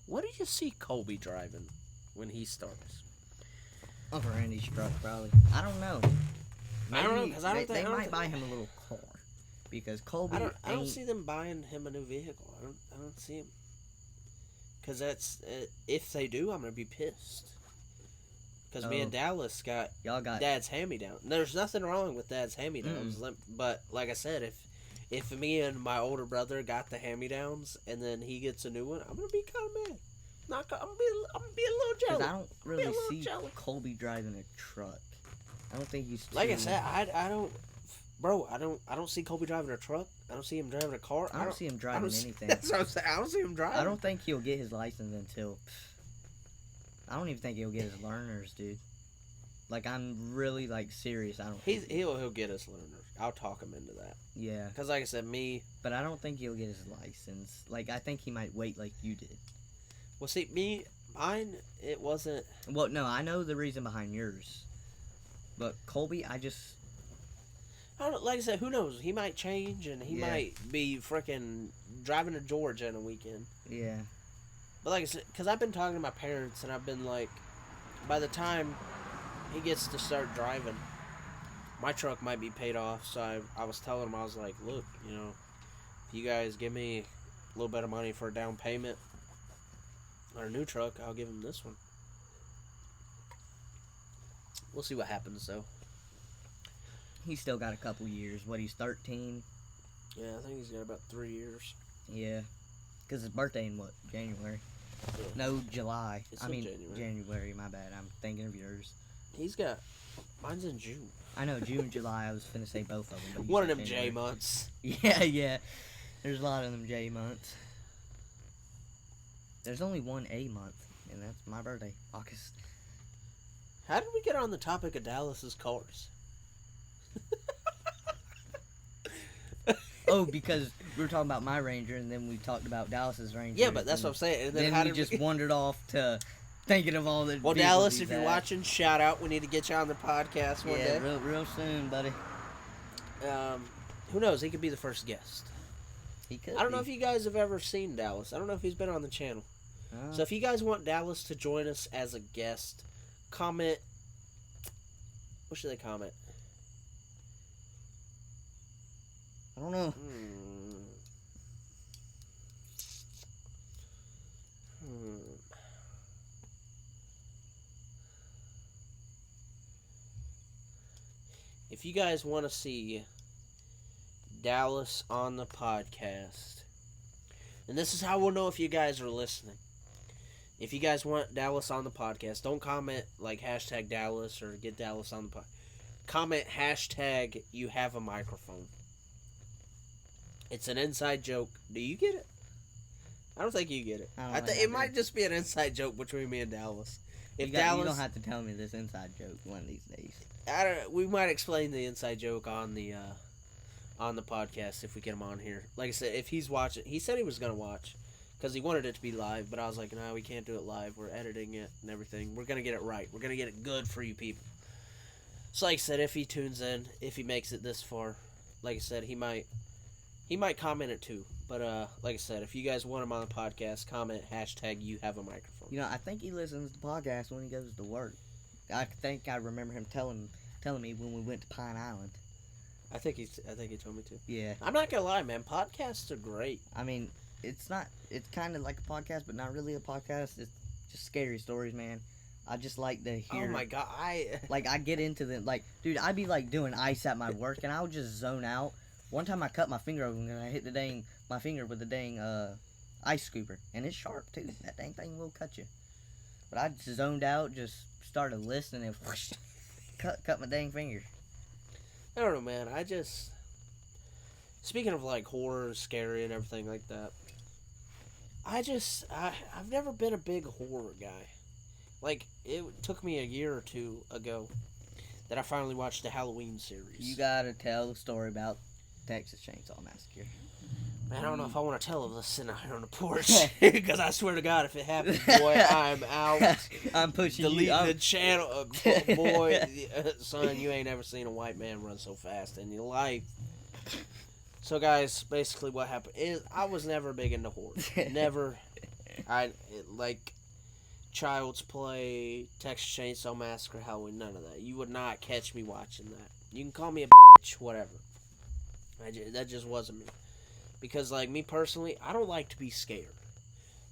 what do you see Colby driving when he starts? Uncle Randy's truck probably. I don't know. I don't know, Maybe 'cause I don't they think- I don't might think- buy him a little car because Colby I don't ain't- see them buying him a new vehicle. I don't see him. Because that's if they do, I'm gonna be pissed. Because me and Dallas got y'all got Dad's hand-me-down. There's nothing wrong with Dad's hand-me-downs, but like I said, if me and my older brother got the hand-me-downs and then he gets a new one, I'm gonna be kind of mad. I'm gonna be a little because jealous. I don't really little see jealous. Colby driving a truck. I don't think he's Like I too- said, I don't, bro. I don't see Colby driving a truck. I don't see him driving a car. I don't see him I driving don't see- anything. That's what I'm saying. I don't see him driving. I don't think he'll get his license until. I don't even think he'll get his learners, dude. Like I'm really like serious. I don't. He'll get his learners. I'll talk him into that. Yeah, Because like I said, me. but I don't think he'll get his license. Like I think he might wait like you did. Well, see, me. Mine, it wasn't. Well, no, I know the reason behind yours. But Colby, I I don't, like I said, who knows? He might change, and he Yeah. might be freaking driving to Georgia in a weekend. yeah. But like I said, because I've been talking to my parents, and I've been like, by the time he gets to start driving, my truck might be paid off. So I was telling him, I was like, look, if you guys give me a little bit of money for a down payment on a new truck, I'll give him this one. We'll see what happens, though. He's still got a couple years. What, he's 13? Yeah, I think he's got about 3 years. Yeah. Because his birthday in what? January? Yeah. No, July. It's I in mean, January. January, my bad. I'm thinking of yours. He's got... Mine's in June. I know, June, July. I was finna say both of them. But you One of said them J January. months. Yeah, yeah. There's a lot of them J months. There's only one A month, and that's my birthday, August. How did we get on the topic of Dallas's cars? Oh, because we were talking about my Ranger, and then we talked about Dallas's Ranger. Yeah, but that's what I'm and saying. And then how we did just wandered off to thinking of all the Well, vehicles Dallas, he's if you're had. watching, shout out. We need to get you on the podcast one Yeah, day. real soon, buddy. Who knows? He could be the first guest. He could. I don't know if you guys have ever seen Dallas. I don't know if he's been on the channel. So if you guys want Dallas to join us as a guest, comment. What should they comment? I don't know. If you guys want to see Dallas on the podcast, and this is how we'll know if you guys are listening. If you guys want Dallas on the podcast, don't comment like hashtag Dallas or get Dallas on the podcast. Comment hashtag you have a microphone. It's an inside joke. Do you get it? I don't think you get it. I don't I think think I it do. might just be an inside joke between me and Dallas. If You Dallas, don't have to tell me this inside joke one of these days. we might explain the inside joke on the podcast if we get him on here. Like I said, if he's watching, he said he was gonna watch because he wanted it to be live, but I was like, no, we can't do it live. We're editing it and everything. We're gonna get it right. We're gonna get it good for you people. So like I said, if he tunes in, if he makes it this far, like I said, he might comment it too. But like I said, if you guys want him on the podcast, comment hashtag you have a microphone. You know, I think he listens to podcasts when he goes to work. I think I remember him telling me when we went to Pine Island. I think he told me to. Yeah. I'm not gonna lie, man. Podcasts are great. I mean, it's kind of like a podcast, but not really a podcast. It's just scary stories, man. I just like to hear. Oh my god, Like, I get into them. Like, dude, I'd be like doing ice at my work, and I would just zone out. One time I cut my finger open, and I hit my finger with the dang ice scooper, and it's sharp too. That dang thing will cut you. But I just zoned out, just started listening, and whoosh, cut my dang finger. I don't know, man. Speaking of like horror, scary, and everything like that, I've never been a big horror guy. Like, it took me a year or two ago that I finally watched the Halloween series. You gotta tell the story about Texas Chainsaw Massacre. Man, I don't know if I want to tell of this sitting out here on the porch. Because I swear to God, if it happens, boy, I'm out. I'm pushing Deleting you. the channel. Boy, son, you ain't ever seen a white man run so fast in your life. So, guys, basically what happened is I was never big into horror. Never. Like Child's Play, Texas Chainsaw Massacre, Halloween, none of that. You would not catch me watching that. You can call me a bitch, whatever. That just wasn't me. Because, like, me personally, I don't like to be scared.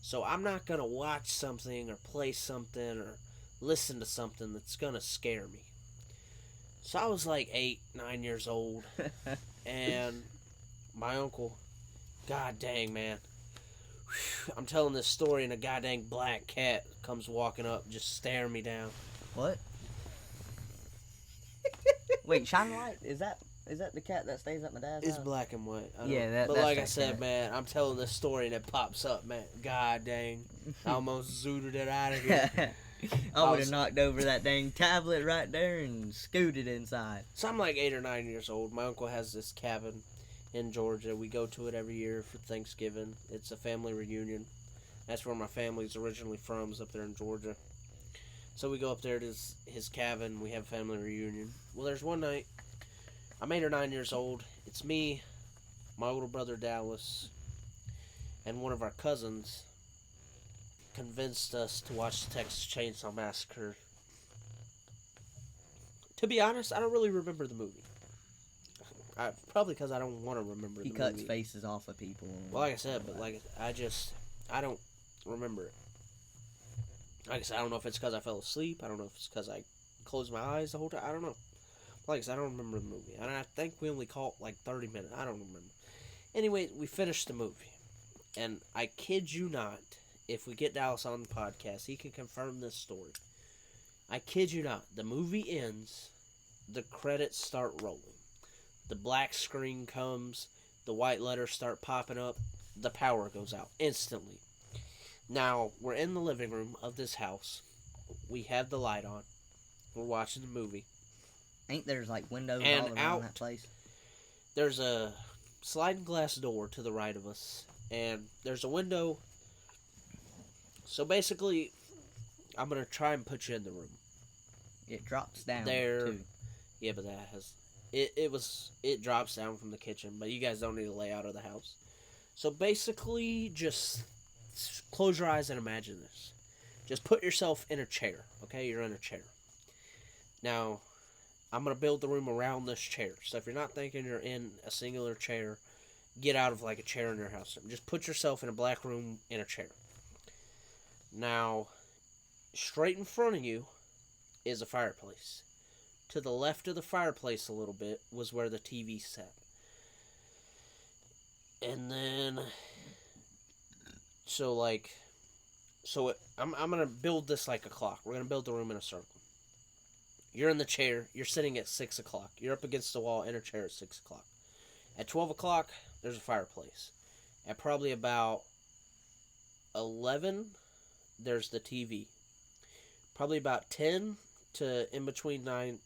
So I'm not going to watch something or play something or listen to something that's going to scare me. So I was like 8, 9 years old. And my uncle, god dang, man. I'm telling this story and a goddamn black cat comes walking up just staring me down. What? Wait, Shine Light? Is that the cat that stays at my dad's It's house? black and white. Yeah, but that's like I that said, cat. man, I'm telling this story and it pops up, man. God dang. I almost zooted it out of here. I would have knocked over that dang tablet right there and scooted inside. So I'm like 8 or 9 years old. My uncle has this cabin in Georgia. We go to it every year for Thanksgiving. It's a family reunion. That's where my family's originally from, is up there in Georgia. So we go up there to his cabin. We have a family reunion. Well, there's one night. I'm 8 or 9 years old. It's me, my older brother Dallas, and one of our cousins convinced us to watch the Texas Chainsaw Massacre. To be honest, I don't really remember the movie. Probably because I don't want to remember the He movie. cuts faces off of people. Well, like I said, but I don't remember it. Like I said, I don't know if it's because I fell asleep. I don't know if it's because I closed my eyes the whole time. I don't know. Like I said, I don't remember the movie. And I think we only caught like 30 minutes. I don't remember. Anyway, we finished the movie. And I kid you not, if we get Dallas on the podcast, he can confirm this story. I kid you not. The movie ends. The credits start rolling. The black screen comes. The white letters start popping up. The power goes out instantly. Now, we're in the living room of this house. We have the light on. We're watching the movie. Ain't there's like windows And all around out, that place? There's a sliding glass door to the right of us. And there's a window. So basically, I'm going to try and put you in the room. It drops down There. too. Yeah, but that has... It drops down from the kitchen, but you guys don't need a layout of the house. So basically, just close your eyes and imagine this. Just put yourself in a chair, okay? You're in a chair. Now, I'm going to build the room around this chair. So if you're not thinking you're in a singular chair, get out of like a chair in your house. Just put yourself in a black room in a chair. Now, straight in front of you is a fireplace. To the left of the fireplace a little bit was where the TV sat. And then, I'm going to build this like a clock. We're going to build the room in a circle. You're in the chair. You're sitting at 6 o'clock. You're up against the wall in a chair at 6 o'clock. At 12 o'clock, there's a fireplace. At probably about 11, there's the TV. Probably about 10 to in between 9.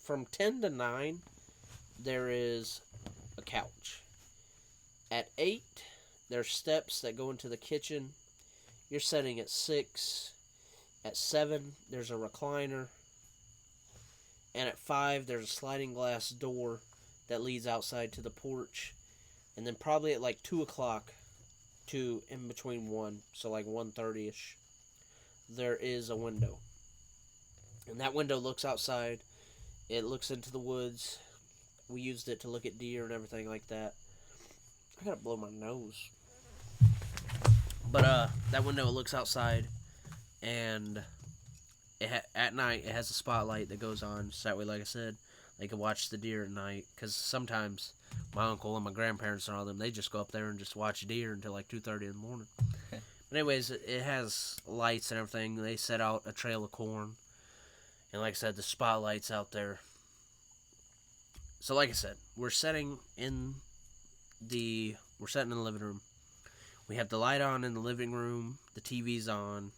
From 10 to 9, there is a couch. At 8, there's steps that go into the kitchen. You're sitting at 6. At 7, there's a recliner. And at 5, there's a sliding glass door that leads outside to the porch. And then probably at like 2 o'clock to in between 1, so like 1:30ish, there is a window. And that window looks outside. It looks into the woods. We used it to look at deer and everything like that. I gotta blow my nose. But that window looks outside, and at night it has a spotlight that goes on, so that way, like I said, they can watch the deer at night. Because sometimes my uncle and my grandparents and all them, they just go up there and just watch deer until like 2:30 in the morning. But anyways, it has lights and everything. They set out a trail of corn. And like I said, the spotlight's out there. So like I said, we're sitting in the living room. We have the light on in the living room. The TV's on.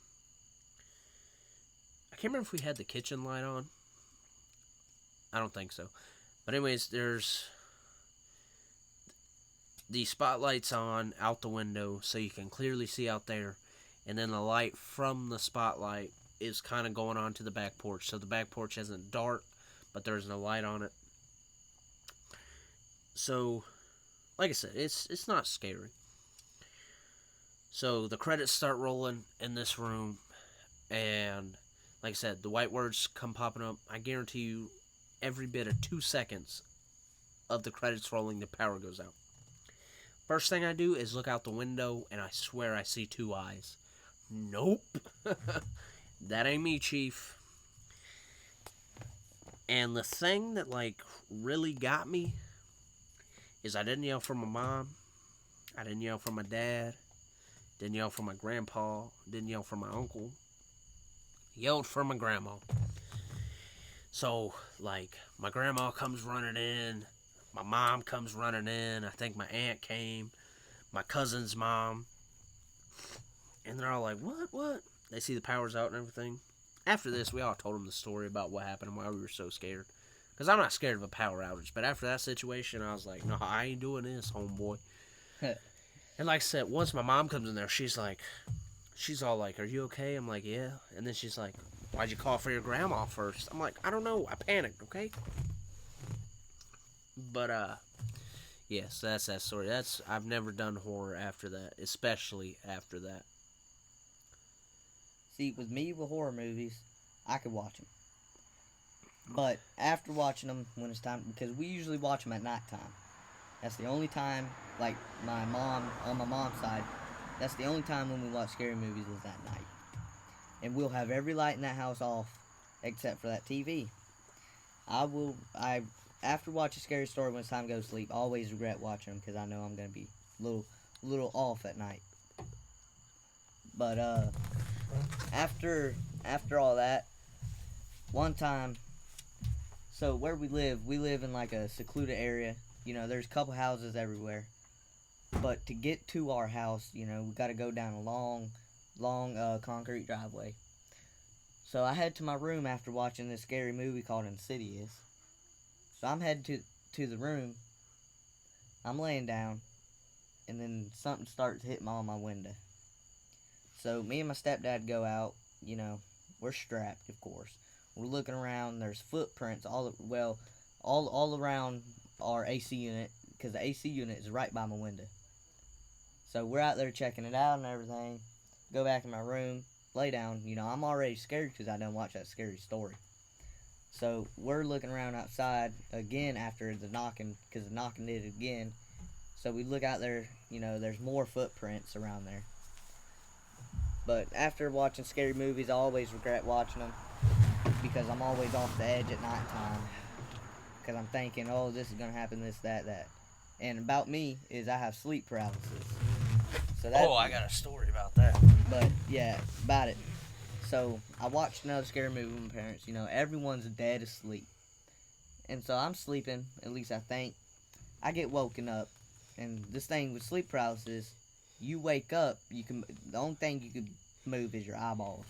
I can't remember if we had the kitchen light on. I don't think so. But anyways, there's the spotlight's on out the window so you can clearly see out there. And then the light from the spotlight is kind of going on to the back porch. So the back porch isn't dark, but there's no light on it. So, like I said, it's not scary. So the credits start rolling in this room, and like I said, the white words come popping up. I guarantee you, every bit of 2 seconds of the credits rolling, the power goes out. First thing I do is look out the window, and I swear I see 2 eyes. Nope. That ain't me, Chief. And the thing that, like, really got me is I didn't yell for my mom. I didn't yell for my dad. Didn't yell for my grandpa. Didn't yell for my uncle. Yelled for my grandma. So, like, my grandma comes running in. My mom comes running in. I think my aunt came. My cousin's mom. And they're all like, what? They see the power's out and everything. After this, we all told them the story about what happened and why we were so scared. Because I'm not scared of a power outage. But after that situation, I was like, no, I ain't doing this, homeboy. And like I said, once my mom comes in there, she's like, she's all like, "Are you okay?" I'm like, "Yeah." And then she's like, "Why'd you call for your grandma first?" I'm like, "I don't know. I panicked." Okay. But yes, that's that story. That's I've never done horror after that, especially after that. See, with me with horror movies, I could watch them. But after watching them, when it's time, because we usually watch them at nighttime. That's the only time, like my mom, on my mom's side, that's the only time when we watch scary movies is at night. And we'll have every light in that house off except for that TV. I after watching Scary Story when it's time to go to sleep, I always regret watching them because I know I'm going to be little off at night. But after all that, one time, so where we live in like a secluded area. You know, there's a couple houses everywhere. But to get to our house, you know, we got to go down a long concrete driveway. So I head to my room after watching this scary movie called Insidious. So I'm headed to the room. I'm laying down, and then something starts hitting on my window. So me and my stepdad go out. You know, we're strapped, of course. We're looking around. There's footprints all around our AC unit because the AC unit is right by my window. So we're out there checking it out and everything. Go back in my room, lay down. You know, I'm already scared because I done watched that Scary Story. So we're looking around outside again after the knocking, because the knocking did it again. So we look out there, you know, there's more footprints around there. But after watching scary movies, I always regret watching them because I'm always off the edge at nighttime. Because I'm thinking, oh, this is going to happen, this, that. And about me is I have sleep paralysis. So that, I got a story about that. But yeah, about it. So I watched another scary movie with my parents. You know, everyone's dead asleep. And so I'm sleeping, at least I think. I get woken up. And this thing with sleep paralysis, you wake up, the only thing you can move is your eyeballs.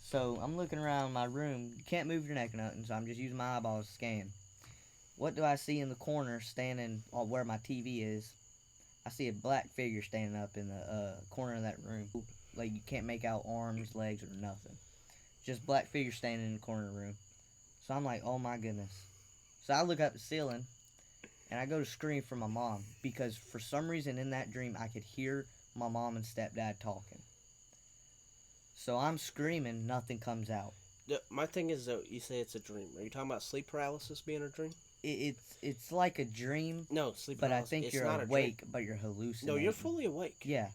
So I'm looking around my room. You can't move your neck or nothing, so I'm just using my eyeballs to scan. What do I see in the corner standing where my TV is? I see a black figure standing up in the corner of that room. Like, you can't make out arms, legs, or nothing. Just black figure standing in the corner of the room. So I'm like, oh my goodness. So I look up the ceiling, and I go to scream for my mom. Because for some reason in that dream, I could hear my mom and stepdad talking. So I'm screaming, nothing comes out. My thing is, though, you say it's a dream. Are you talking about sleep paralysis being a dream? It's like a dream. No, sleep but paralysis. I think it's you're not awake, but you're hallucinating. No, you're fully awake. Yeah,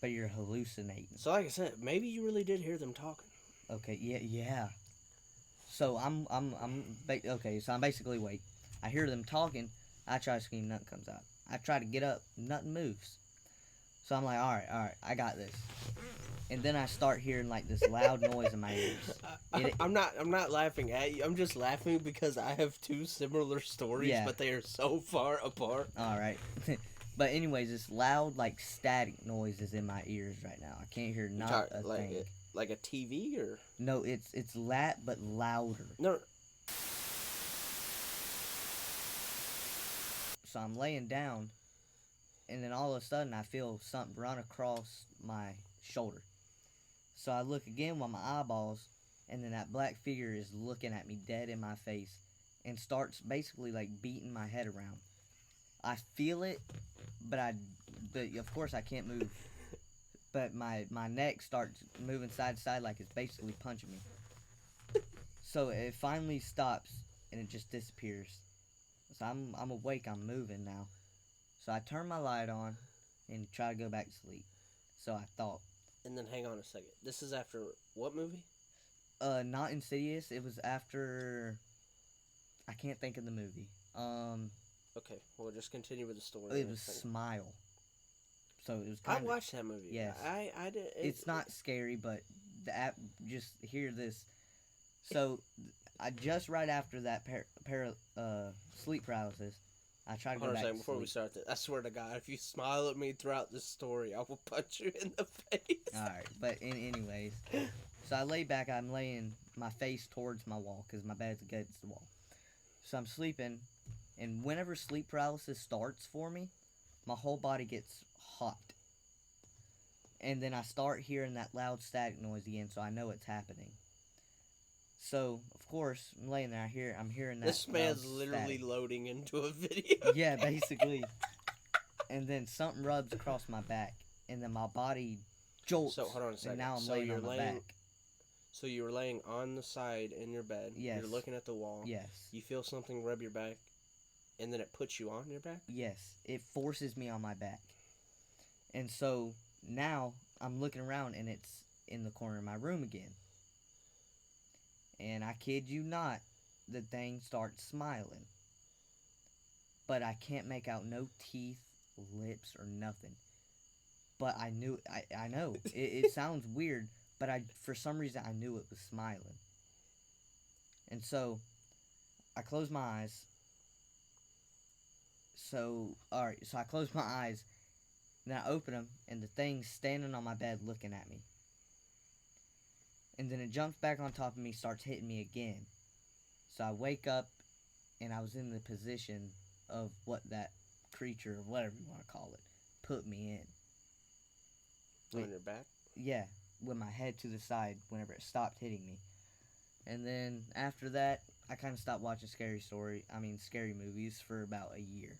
but you're hallucinating. So, like I said, maybe you really did hear them talking. Okay, yeah. So okay. So I'm basically awake. I hear them talking. I try to scream, nothing comes out. I try to get up, nothing moves. So I'm like, all right, I got this. And then I start hearing like this loud noise in my ears. I'm not laughing at you. I'm just laughing because I have two similar stories, but they are so far apart. All right. But anyways, this loud like static noise is in my ears right now. I can't hear not a thing. Like a TV or? No, it's but louder. No. So I'm laying down, and then all of a sudden I feel something run across my shoulder. So I look again with my eyeballs, and then that black figure is looking at me dead in my face and starts basically like beating my head around. I feel it, but of course I can't move. But my neck starts moving side to side like it's basically punching me. So it finally stops and it just disappears. So I'm awake, I'm moving now. So I turn my light on and try to go back to sleep. So I thought. And then hang on a second. This is after what movie? Not Insidious. It was after. I can't think of the movie. Okay, we'll just continue with the story. It was Smile. So it was kind of. I watched that movie. Yes. I did. It's not scary, but just hear this. So, I just right after that sleep paralysis, I tried to go back to sleep. Before we start this, I swear to God, if you smile at me throughout this story, I will punch you in the face. Alright, but anyways, so I lay back, I'm laying my face towards my wall, because my bed's against the wall. So I'm sleeping, and whenever sleep paralysis starts for me, my whole body gets hot. and then I start hearing that loud static noise again, so I know it's happening. So of course I'm laying there. I'm hearing that. This man's loud literally static. loading into a video. Yeah, basically. And then something rubs across my back, and then my body jolts. So hold on a second. And now I'm So laying you're on my laying. back. So you were laying on the side in your bed. Yes. You're looking at the wall. Yes. You feel something rub your back, and then it puts you on your back. Yes. It forces me on my back. And so now I'm looking around, and it's in the corner of my room again. And I kid you not, the thing starts smiling. But I can't make out no teeth, lips, or nothing. But I knew, I know, it sounds weird, but for some reason I knew it was smiling. And so I closed my eyes. So I closed my eyes, then I open them, and the thing's standing on my bed looking at me. And then it jumps back on top of me, starts hitting me again. So I wake up, and I was in the position of what that creature, or whatever you want to call it, put me in. On your back? Yeah, with my head to the side whenever it stopped hitting me. And then after that, I kind of stopped watching scary movies for about a year.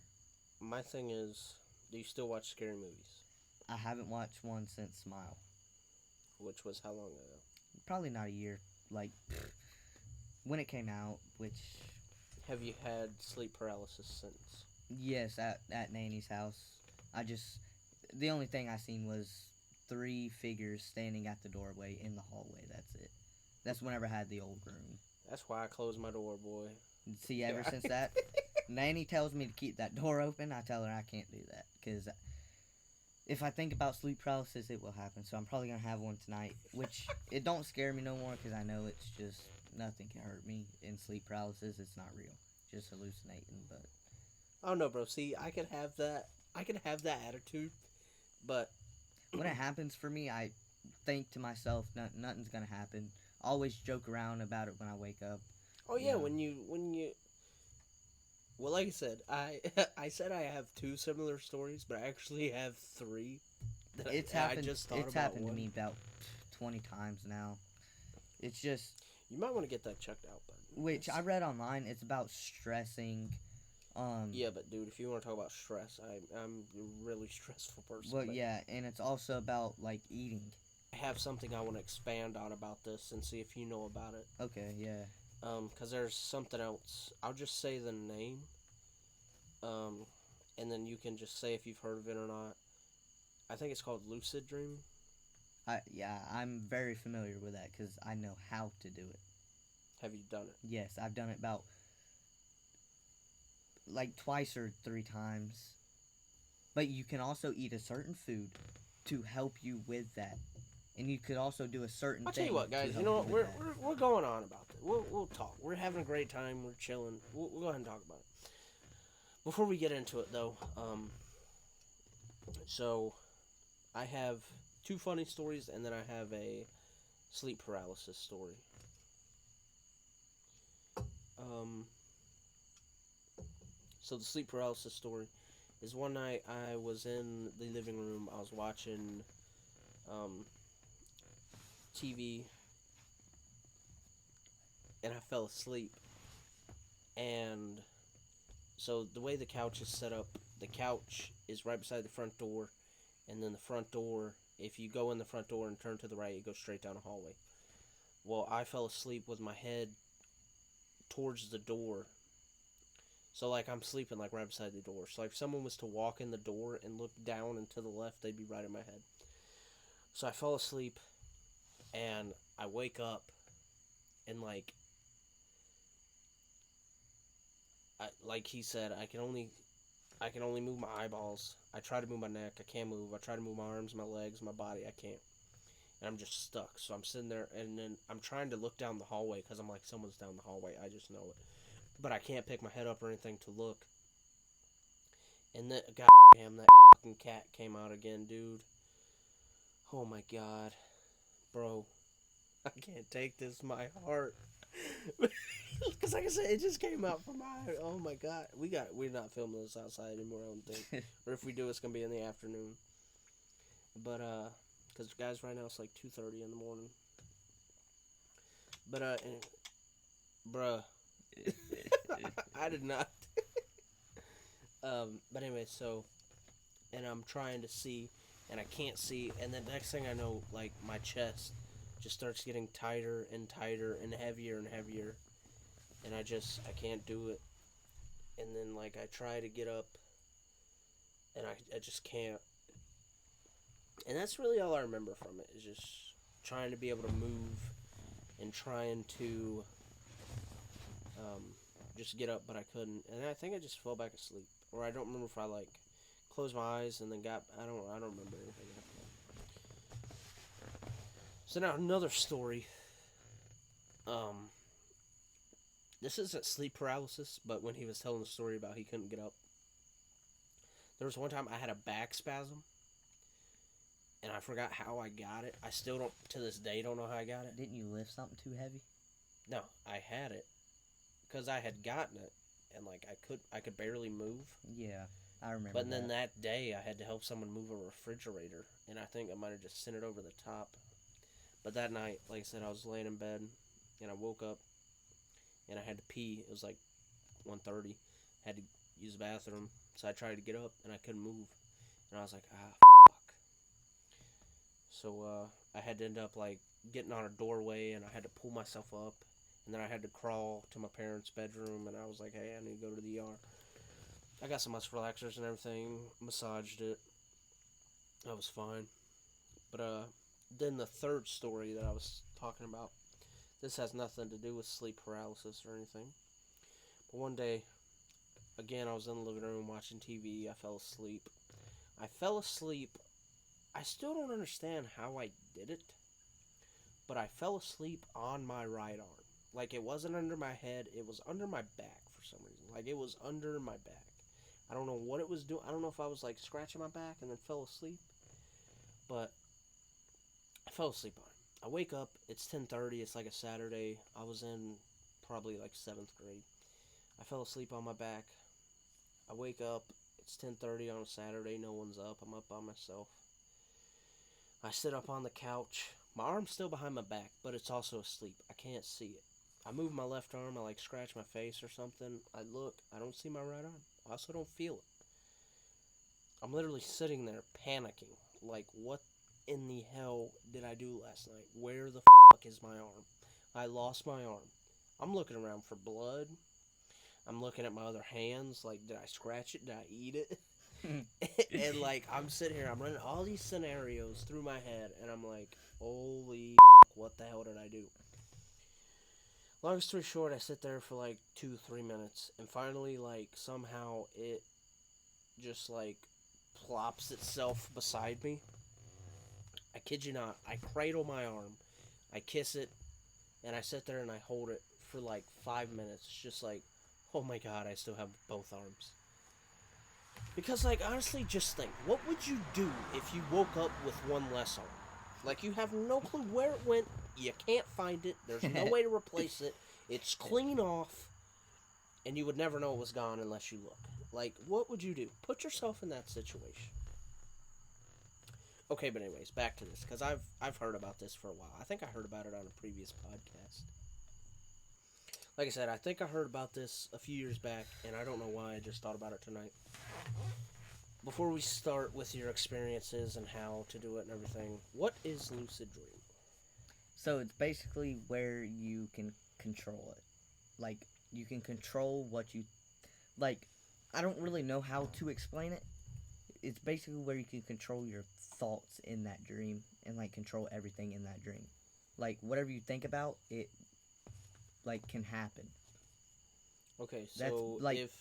My thing is, do you still watch scary movies? I haven't watched one since Smile. Which was how long ago? Probably not a year. Like, when it came out, which... Have you had sleep paralysis since? Yes, at Nanny's house. The only thing I seen was 3 figures standing at the doorway in the hallway. That's it. That's whenever I had the old room. That's why I closed my door, boy. See, ever since that, Nanny tells me to keep that door open. I tell her I can't do that. Because if I think about sleep paralysis, it will happen. So I'm probably going to have one tonight. Which, it don't scare me no more because I know it's just, nothing can hurt me in sleep paralysis. It's not real. Just hallucinating, but... I don't know, bro. See, I could have that attitude, but... When it happens for me, I think to myself, nothing's going to happen. I always joke around about it when I wake up. Oh, yeah, Yeah. when you... Well, like I said, I said I have 2 similar stories, but I actually have 3. It's happened. I just thought It's about happened one. to me about 20 times now. It's just, You might want to get that checked out, but... which I read online. It's about stressing. Yeah, but dude, if you want to talk about stress, I'm a really stressful person. Well, but yeah, and it's also about like eating. I have something I want to expand on about this and see if you know about it. Okay, yeah. Because there's something else. I'll just say the name. And then you can just say if you've heard of it or not. I think it's called lucid dreaming. I'm very familiar with that because I know how to do it. Have you done it? Yes, I've done it about like 2 or 3 times. But you can also eat a certain food to help you with that, and you could also do a certain. I'll tell thing you what, guys. to You know help what? with We're going on about this. We'll talk. We're having a great time. We're chilling. We'll go ahead and talk about it. Before we get into it, though, so I have 2 funny stories, and then I have a sleep paralysis story. So the sleep paralysis story is one night I was in the living room. I was watching TV, and I fell asleep. And so the way the couch is set up, the couch is right beside the front door, and then the front door, if you go in the front door and turn to the right, it goes straight down a hallway. Well, I fell asleep with my head towards the door. So, like, I'm sleeping, like, right beside the door. So, like, if someone was to walk in the door and look down and to the left, they'd be right in my head. So I fell asleep, and I wake up, and, like he said, I can only move my eyeballs. I try to move my neck. I can't move. I try to move my arms, my legs, my body. I can't. And I'm just stuck. So I'm sitting there, and then I'm trying to look down the hallway because I'm like, someone's down the hallway. I just know it. But I can't pick my head up or anything to look. And then, goddamn, that fucking cat came out again, dude. Oh my god. Bro. I can't take this, my heart. Because like I said, it just came out from my heart. Oh my god. We're not filming this outside anymore, I don't think. Or if we do, it's going to be in the afternoon. But, Because, guys, right now it's like 2:30 in the morning. But, bruh. I did not. But anyway, so, and I'm trying to see, and I can't see, and then next thing I know, like, my chest just starts getting tighter and tighter and heavier, and I can't do it. And then, like, I try to get up, and I just can't. And that's really all I remember from it, is just trying to be able to move and trying to just get up, but I couldn't. And I think I just fell back asleep. Or I don't remember if I, like, closed my eyes and then I don't remember anything after that. So now another story. This isn't sleep paralysis, but when he was telling the story about he couldn't get up, there was one time I had a back spasm, and I forgot how I got it. I still don't, to this day, don't know how I got it. Didn't you lift something too heavy? No, I had it, because I had gotten it, and, like, I could barely move. Yeah, I remember. But then that day, I had to help someone move a refrigerator, and I think I might have just sent it over the top. But that night, like I said, I was laying in bed, and I woke up, and I had to pee. It was like 1:30. I had to use the bathroom, so I tried to get up, and I couldn't move. And I was like, fuck. So I had to end up, like, getting on a doorway, and I had to pull myself up, and then I had to crawl to my parents' bedroom, and I was like, hey, I need to go to the ER. I got some muscle relaxers and everything, massaged it. I was fine. But then the third story that I was talking about, this has nothing to do with sleep paralysis or anything. But one day, again, I was in the living room watching TV. I fell asleep. I still don't understand how I did it, but I fell asleep on my right arm. Like, it wasn't under my head, it was under my back for some reason. Like, it was under my back. I don't know what it was doing. I don't know if I was, like, scratching my back and then fell asleep, but I fell asleep on it. I wake up, it's 10:30, it's like a Saturday. I was in probably like 7th grade. I fell asleep on my back. I wake up, it's 10:30 on a Saturday, no one's up, I'm up by myself. I sit up on the couch. My arm's still behind my back, but it's also asleep. I can't see it. I move my left arm, I like scratch my face or something. I look, I don't see my right arm. I also don't feel it. I'm literally sitting there panicking. Like, what in the hell did I do last night? Where the fuck is my arm? I lost my arm. I'm looking around for blood. I'm looking at my other hands. Like, did I scratch it? Did I eat it? And, like, I'm sitting here. I'm running all these scenarios through my head. And I'm like, holy what the hell did I do? Long story short, I sit there for, like, 2-3 minutes. And finally, like, somehow it just, like, plops itself beside me. I kid you not, I cradle my arm, I kiss it, and I sit there and I hold it for like 5 minutes, just like, oh my god, I still have both arms. Because, like, honestly, just think, what would you do if you woke up with one less arm? Like, you have no clue where it went, you can't find it, there's no way to replace it, it's clean off, and you would never know it was gone unless you look. Like, what would you do? Put yourself in that situation. Okay, but anyways, back to this, because I've heard about this for a while. I think I heard about it on a previous podcast. Like I said, I think I heard about this a few years back, and I don't know why I just thought about it tonight. Before we start with your experiences and how to do it and everything, what is lucid dreaming? So it's basically where you can control it. Like, you can control what you... Like, I don't really know how to explain it. It's basically where you can control your thoughts in that dream and, like, control everything in that dream. Like, whatever you think about, it, like, can happen. Okay, so like, if,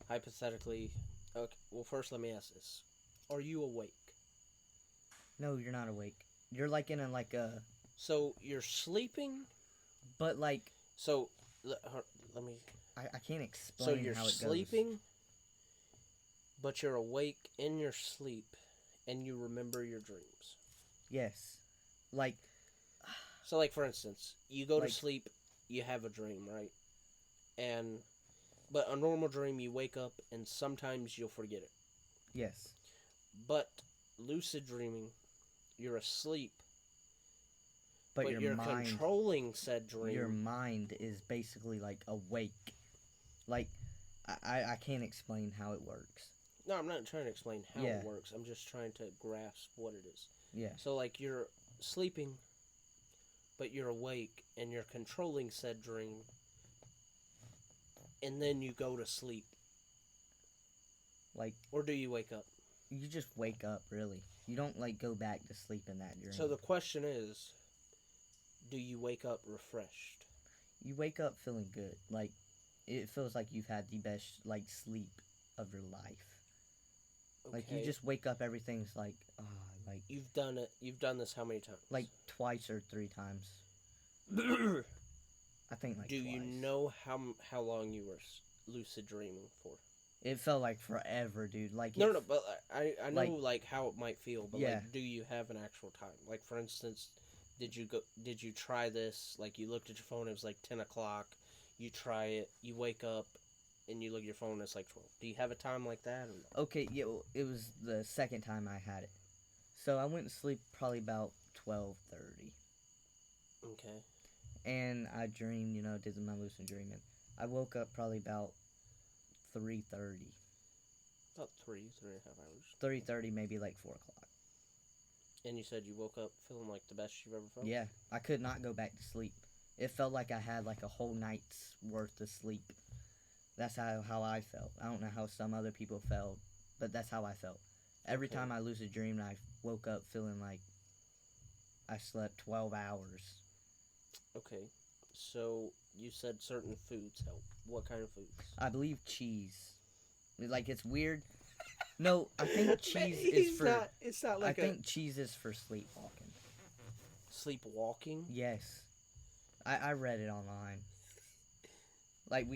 hypothetically... Okay, well, first let me ask this. Are you awake? No, you're not awake. You're, like, in a, like, a... So, you're sleeping? But, like... So, let me... I can't explain how it goes. So, you're sleeping, but you're awake in your sleep, and you remember your dreams. Yes. Like... So, like, for instance, you go to like, sleep, you have a dream, right? But a normal dream, you wake up, and sometimes you'll forget it. Yes. But lucid dreaming, you're asleep, but, but your you're mind, controlling said dream. your mind is basically like awake. Like I can't explain how it works. No, I'm not trying to explain how Yeah. it works. I'm just trying to grasp what it is. Yeah. So, like, you're sleeping, but you're awake, and you're controlling said dream, and then you go to sleep. Like, Or do you wake up? you just wake up, really. You don't, like, go back to sleep in that dream. So the question is, do you wake up refreshed? You wake up feeling good. Like, it feels like you've had the best, like, sleep of your life. Like, you Okay. just wake up, everything's like, like, You've done it. You've done this how many times? like, twice or 3 times. I think, like, Do twice. you know how long you were lucid dreaming for? It felt like forever, dude. Like, No, but I know like- like how it might feel, but Yeah. like, do you have an actual time? Like, for instance, did you try this? Like, you looked at your phone, it was like 10 o'clock. You try it, you wake up, and you look at your phone, it's like 12. Do you have a time like that or no? Okay, yeah, well, it was the second time I had it. So I went to sleep probably about 12:30. Okay. And I dreamed, did my lucid dreaming. I woke up probably about 3:30. About 3.5 hours. 3:30, maybe like 4 o'clock. And you said you woke up feeling like the best you've ever felt? Yeah, I could not go back to sleep. It felt like I had like a whole night's worth of sleep. That's how I felt. I don't know how some other people felt, but that's how I felt. Every Okay. time I lucid dreamed, I woke up feeling like I slept 12 hours. Okay. So you said certain foods help. What kind of foods? I believe cheese. Like, it's weird. No, I think cheese is for... It's not I like think cheese is for sleepwalking. sleepwalking. Yes. I read it online. Like,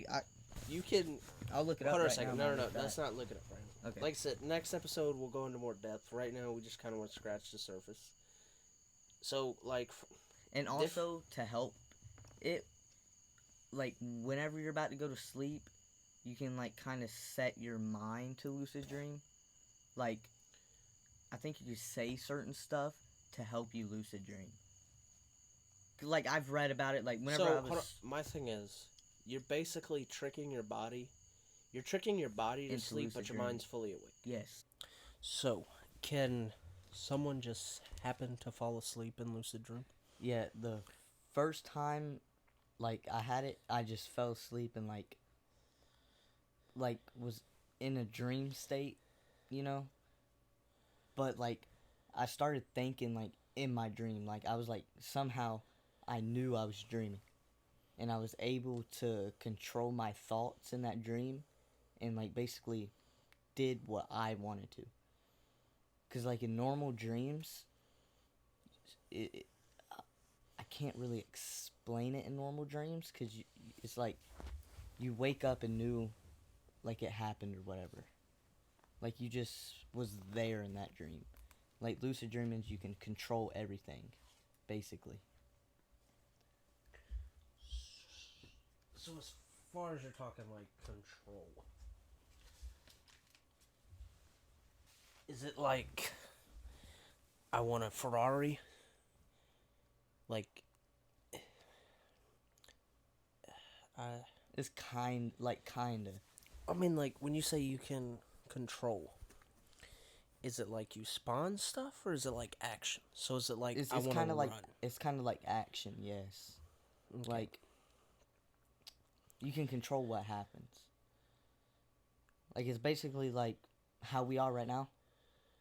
You can I'll look it up hold on right a second. now. No. Let's not look it up right now. Okay. Like I said, next episode we'll go into more depth. Right now we just kind of want to scratch the surface. So like, And also, to help it, like, whenever you're about to go to sleep, you can, like, kind of set your mind to lucid dream. Like, I think you say certain stuff to help you lucid dream. Like, I've read about it, like, whenever I hold on. was... My thing is, you're basically tricking your body. You're tricking your body to Into sleep, lucid but your dreaming. mind's fully awake. Yes. So, can someone just happen to fall asleep in lucid dream? Yeah, the first time, like, I had it, I just fell asleep and, like, was in a dream state, But, like, I started thinking, like, in my dream. Like, I was, like, somehow I knew I was dreaming. And I was able to control my thoughts in that dream and, like, basically did what I wanted to. Because, like, in normal dreams, I can't really explain it in normal dreams because it's like you wake up and knew, like, it happened or whatever. Like, you just was there in that dream. Like, lucid dreaming, you can control everything, basically. So as far as you're talking like control, is it like I want a Ferrari? Like, It's kinda. I mean, like when you say you can control, is it like you spawn stuff or is it like action? So is it like It's I want to kind run? of like it's kind of like action, yes. Okay. Like, you can control what happens. Like, it's basically like how we are right now.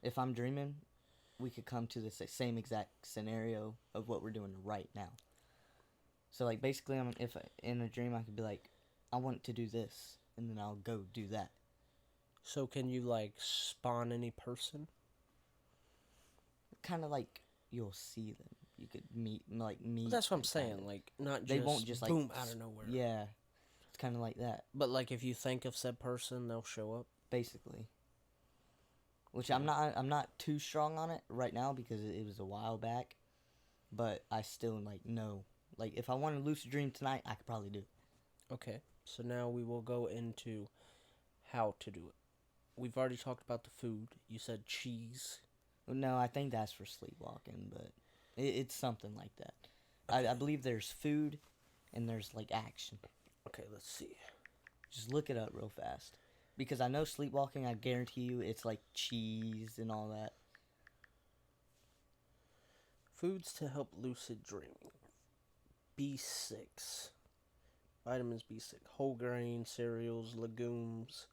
If I'm dreaming, we could come to the same exact scenario of what we're doing right now. So, like, basically, if in a dream I could be like, I want to do this, and then I'll go do that. So can you like spawn any person? Kind of like you'll see them. You could meet. Well, that's what I'm saying. kinda. Like not just They won't just, like, boom out of nowhere. Yeah, it's kind of like that, But like if you think of said person, they'll show up. basically. Which I'm not too strong on it right now because it was a while back, but I still know. Like, if I want to lucid dream tonight, I could probably do it. Okay. So now we will go into how to do it. We've already talked about the food. You said cheese. No, I think that's for sleepwalking, but it's something like that. Okay. I believe there's food and there's like action. Okay, let's see. Just look it up real fast. Because I know sleepwalking, I guarantee you it's like cheese and all that. Foods to help lucid dreaming. B6. Vitamins B6. Whole grain, cereals, legumes,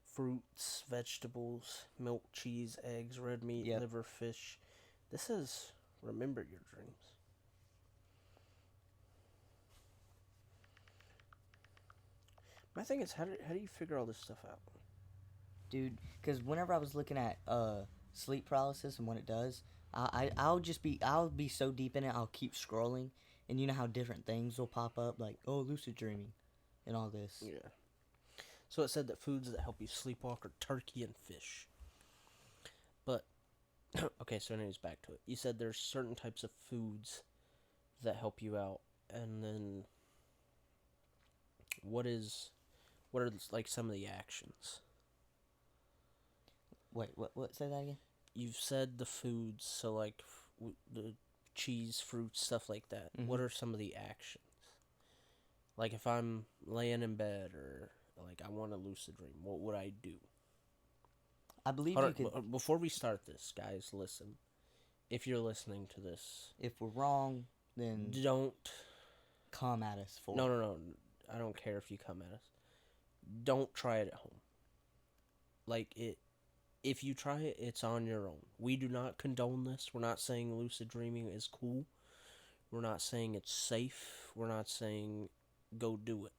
fruits, vegetables, milk, cheese, eggs, red meat, Yep. liver, fish. This is remember your dreams. My thing is, how do you figure all this stuff out? Dude, because whenever I was looking at sleep paralysis and what it does, I'll be so deep in it, I'll keep scrolling, and you know how different things will pop up, like, oh, lucid dreaming, and all this. Yeah. So it said that foods that help you sleepwalk are turkey and fish. But, okay, so anyways, back to it. You said there's certain types of foods that help you out, and then what are like some of the actions? Wait, what? Say that again? You've said the foods, so like the cheese, fruits, stuff like that. Mhm. What are some of the actions? Like if I'm laying in bed or like I want a lucid dream, what would I do? I believe Hold you on, could. before we start this, guys, listen. If you're listening to this, If we're wrong, then don't. come at us for No, it. no, no. I don't care if you come at us. Don't try it at home. Like it. If you try it, it's on your own. We do not condone this. We're not saying lucid dreaming is cool. We're not saying it's safe. We're not saying go do it.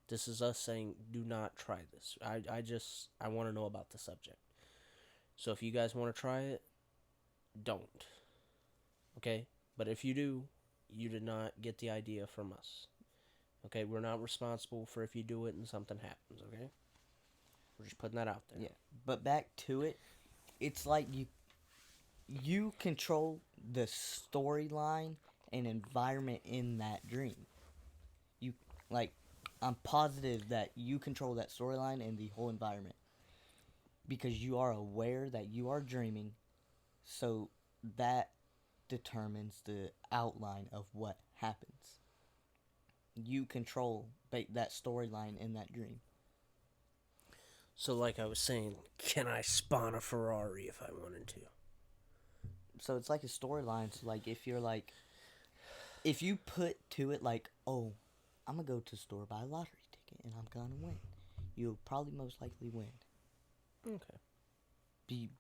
This is us saying do not try this. I want to know about the subject. So if you guys want to try it, don't. Okay? But if you do, you did not get the idea from us. Okay? We're not responsible for if you do it and something happens, okay? We're just putting that out there. Yeah, but back to it, it's like you control the storyline and environment in that dream. You like, I'm positive that you control that storyline and the whole environment because you are aware that you are dreaming, so that determines the outline of what happens. You control that storyline in that dream. So, like I was saying, can I spawn a Ferrari if I wanted to? So it's like a storyline. So like if you put to it like, oh, I'm gonna go to the store, buy a lottery ticket, and I'm gonna win, you'll probably most likely win. Okay.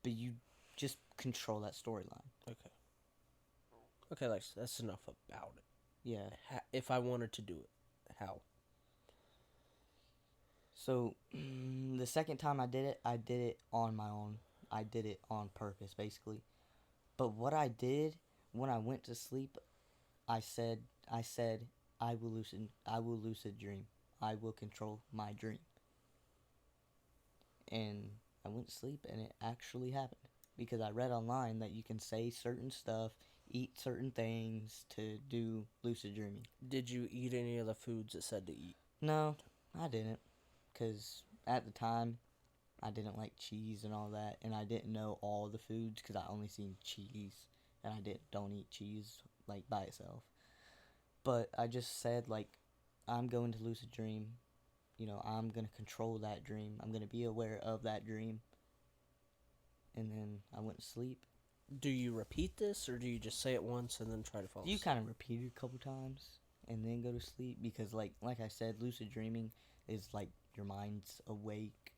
But you just control that storyline. Okay. Okay, like that's enough about it. Yeah. If I wanted to do it, how? So the second time I did it on my own. I did it on purpose, basically. But what I did when I went to sleep, I said, I will lucid dream. I will control my dream. And I went to sleep, and it actually happened because I read online that you can say certain stuff, eat certain things to do lucid dreaming. Did you eat any of the foods it said to eat? No, I didn't, because at the time I didn't like cheese and all that, and I didn't know all the foods because I only seen cheese, and I don't eat cheese like by itself. But I just said like, I'm going to lucid dream. You know, I'm gonna control that dream. I'm gonna be aware of that dream. And then I went to sleep. Do you repeat this, or do you just say it once and then try to fall You asleep? kind of repeat it a couple times and then go to sleep because, like I said, lucid dreaming is like your mind's awake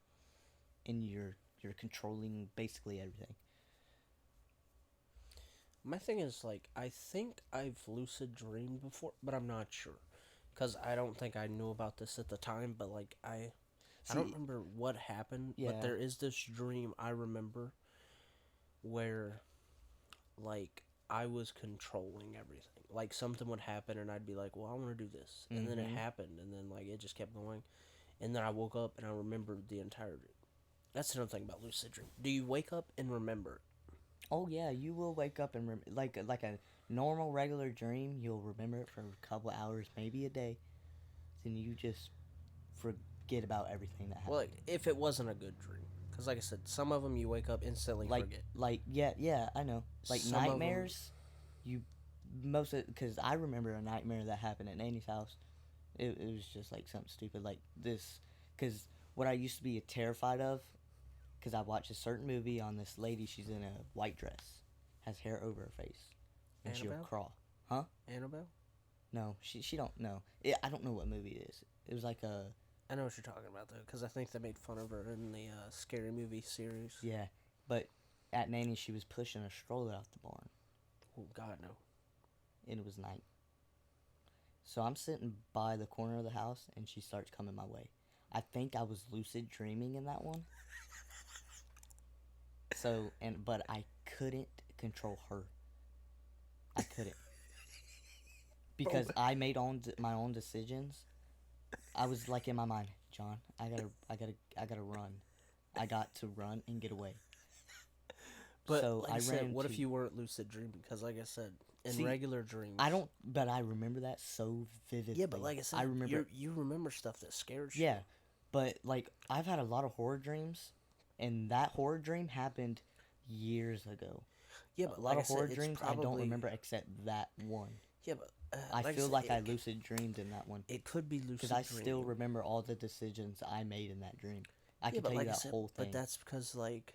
and you're controlling basically everything. My thing is, like, I think I've lucid dreamed before, but I'm not sure. Because I don't think I knew about this at the time, but, like, I don't remember what happened, Yeah. but there is this dream I remember where, like, I was controlling everything. Like, something would happen, and I'd be like, well, I want to do this. And then it Mhm. happened, and then, like, it just kept going. And then I woke up, and I remembered the entire dream. That's another thing about lucid dream. Do you wake up and remember it? Oh yeah, you will wake up and like a normal regular dream. You'll remember it for a couple hours, maybe a day. Then you just forget about everything that happened. Well, like, if it wasn't a good dream. Because, like I said, some of them you wake up instantly forget. Yeah, I know. Like Some of 'em- nightmares, you most of because I remember a nightmare that happened at Nanny's house. It was just like something stupid like this. Because what I used to be terrified of, because I watched a certain movie on this lady. She's in a white dress, has hair over her face, and she'll Annabelle? crawl. Huh? Annabelle? No, she don't know. I don't know what movie it is. It was like a I know what you're talking about, though, because I think they made fun of her in the Scary Movie series. yeah, but at Nanny's she was pushing a stroller out the barn, Oh, God, no. and it was night. So I'm sitting by the corner of the house, and she starts coming my way. I think I was lucid dreaming in that one. But I couldn't control her. I couldn't because I made my own decisions. I was like in my mind, John, I gotta run. I got to run and get away. But, So like I said, what if you weren't lucid dreaming? Because, like I said, in regular dreams... but I remember that so vividly. Yeah, but like I said, I remember, you remember stuff that scares you. yeah, but, like, I've had a lot of horror dreams, and that horror dream happened years ago. Yeah, but a lot like of horror it's dreams probably... I don't remember except that one. Yeah, but... I feel said, like I lucid dreamed in that one. It could be lucid because dreaming. I still remember all the decisions I made in that dream. I can but tell like you I that said, whole thing. But that's because, like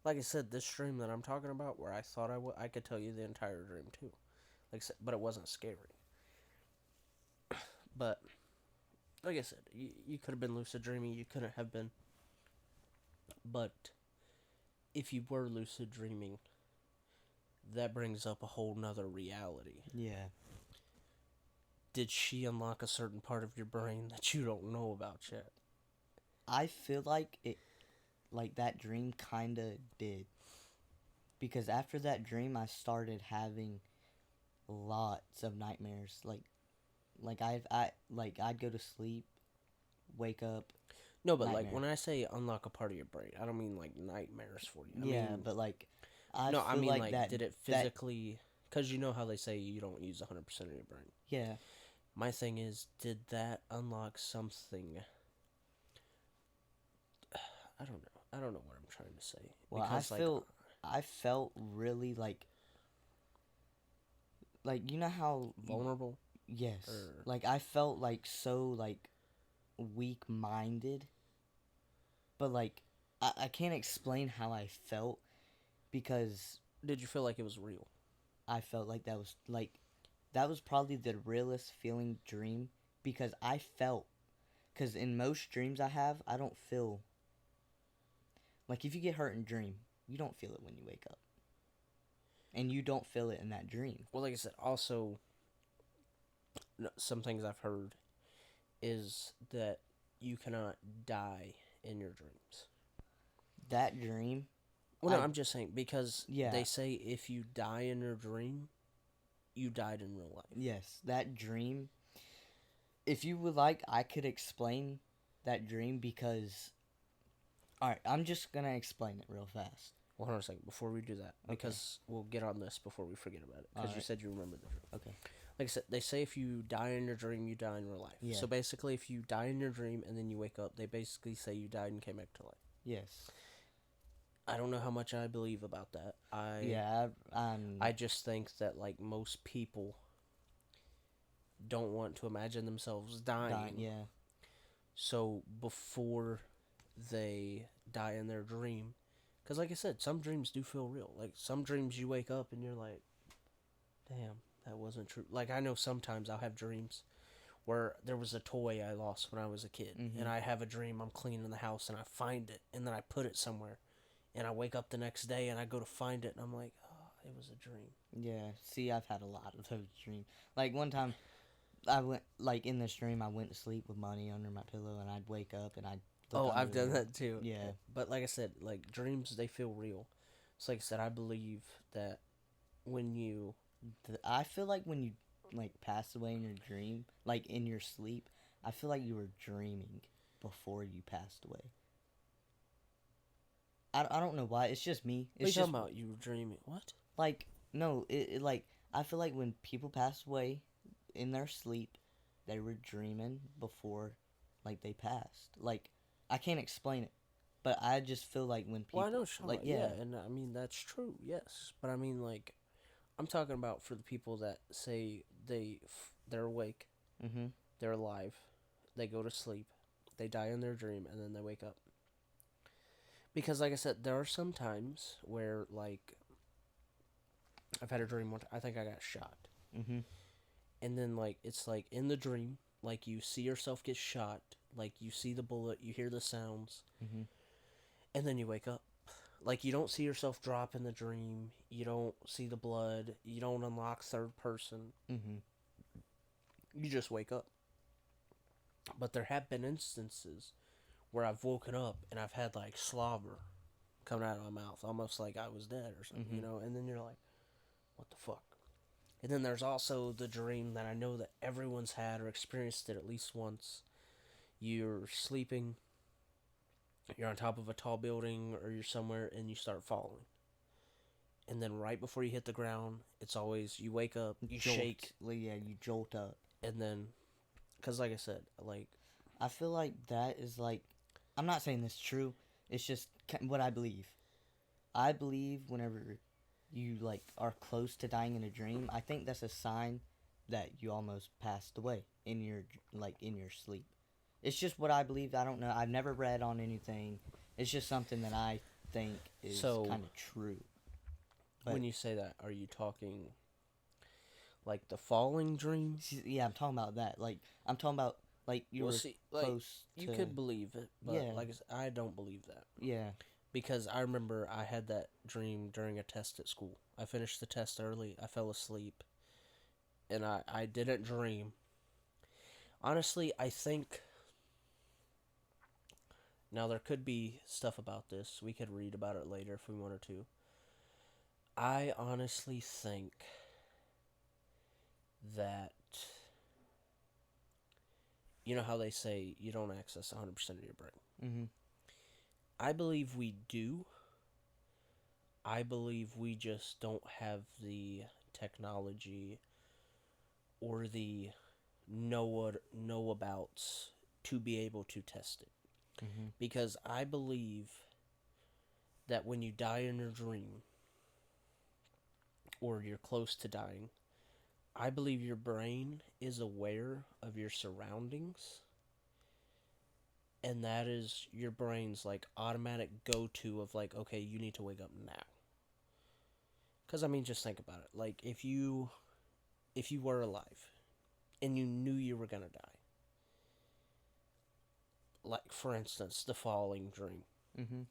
I said, this dream that I'm talking about, where I thought I could tell you the entire dream too. But it wasn't scary. But like I said, you could have been lucid dreaming. You couldn't have been. But if you were lucid dreaming, that brings up a whole nother reality. Yeah. Did she unlock a certain part of your brain that you don't know about yet? I feel like that dream kind of did. Because after that dream, I started having lots of nightmares. I'd go to sleep, wake up. No, but nightmare. like when I say unlock a part of your brain, I don't mean like nightmares for you. I mean, but like, I mean like that. Did it physically? Because you know how they say you don't use 100% of your brain. Yeah. My thing is, did that unlock something? I don't know. I don't know what I'm trying to say. Well, because, I felt really like you know how vulnerable. Yes. Like I felt like so like weak-minded. But like I can't explain how I felt because did you feel like it was real? I felt like that was probably the realest feeling dream because because in most dreams I have, I don't feel like if you get hurt in a dream, you don't feel it when you wake up. And you don't feel it in that dream. Well, like I said, also, some things I've heard is that you cannot die in your dreams. That dream? Well, no, I'm just saying, because yeah. They say if you die in your dream, you died in real life. Yes, that dream. If you would like, I could explain that dream because... Alright, I'm just going to explain it real fast. Well, hold on a second, before we do that, because we'll get on this before we forget about it, because you said you remember the dream. Okay. Like I said, they say if you die in your dream, you die in real life. Yeah. So basically, if you die in your dream and then you wake up, they basically say you died and came back to life. Yes. I don't know how much I believe about that. I just think that, like, most people don't want to imagine themselves dying. Yeah. So before they die in their dream, because like I said, some dreams do feel real. Like, some dreams you wake up and you're like, damn, that wasn't true. Like, I know sometimes I'll have dreams where there was a toy I lost when I was a kid. Mm-hmm. And I have a dream I'm cleaning the house and I find it and then I put it somewhere. And I wake up the next day and I go to find it and I'm like, oh, it was a dream. Yeah, see, I've had a lot of those dreams. Like, one time, in this dream, I went to sleep with money under my pillow and I'd wake up and I'd... I've done that too. Yeah. But like I said, like, dreams, they feel real. So like I said, I believe that when you... I feel like when you, like, pass away in your dream, like, in your sleep, I feel like you were dreaming before you passed away. I don't know why. It's just me. What are you talking about? You were dreaming. What? Like, no. I feel like when people pass away in their sleep, they were dreaming before, like, they passed. Like, I can't explain it. But I just feel like when people, Well, I know, Sean. like, Yeah, and I mean that's true. Yes, but I mean like I'm talking about for the people that say they're awake, mm-hmm, they're alive, they go to sleep, they die in their dream, and then they wake up. Because like I said, there are some times where like I've had a dream one time, I think I got shot, mm-hmm, and then like it's like in the dream, like you see yourself get shot, like you see the bullet, you hear the sounds, mm-hmm, and then you wake up. Like you don't see yourself drop in the dream, you don't see the blood, you don't unlock third person, mm-hmm. you just wake up. But there have been instances where I've woken up and I've had like slobber coming out of my mouth, almost like I was dead or something, Mm-hmm. and then you're like, what the fuck? And then there's also the dream that I know that everyone's had or experienced it at least once. You're sleeping, you're on top of a tall building or you're somewhere and you start falling. And then right before you hit the ground, it's always you wake up, you shake, Yeah, you jolt up. and then, because like I said, like, I feel like that is like, I'm not saying this is true. It's just what I believe. I believe whenever you like are close to dying in a dream, I think that's a sign that you almost passed away in your in your sleep. It's just what I believe. I don't know. I've never read on anything. It's just something that I think is So- kind of true. But- when you say that, are you talking like the falling dream? Yeah, I'm talking about that. Like I'm talking about like you Well, were see, like, close to. You could believe it, but Yeah. like I said, I don't believe that. Yeah. Because I remember I had that dream during a test at school. I finished the test early, I fell asleep, and I didn't dream. Honestly, I think. Now, there could be stuff about this. We could read about it later if we wanted to. I honestly think that. You know how they say you don't access 100% of your brain? Mm-hmm. I believe we do. I believe we just don't have the technology or the know abouts to be able to test it. Mm-hmm. Because I believe that when you die in a dream or you're close to dying, I believe your brain is aware of your surroundings, and that is your brain's like automatic go-to of like, okay, you need to wake up now. Because I mean, just think about it. Like if you were alive and you knew you were gonna die, like for instance the falling dream, Mm-hmm.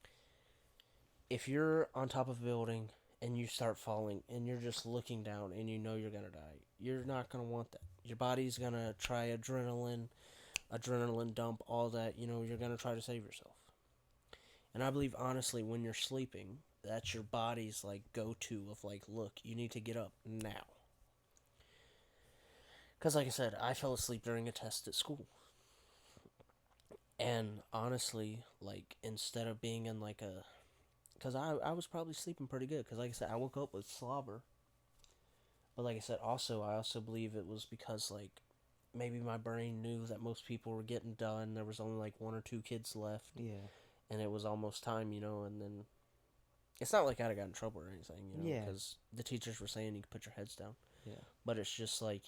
if you're on top of a building and you start falling and you're just looking down and you know you're gonna die, you're not gonna want that. Your body's gonna try adrenaline dump, all that, you're gonna try to save yourself. And I believe honestly when you're sleeping, that's your body's like go-to of like, look, you need to get up now. Because like I said, I fell asleep during a test at school. And honestly, like, instead of being in like a... Because I was probably sleeping pretty good. Because like I said, I woke up with slobber. But like I said, I also believe it was because, like, maybe my brain knew that most people were getting done. There was only like 1 or 2 kids left. Yeah. And it was almost time, and then... It's not like I'd have got in trouble or anything, Yeah. Because the teachers were saying you could put your heads down. Yeah. But it's just like,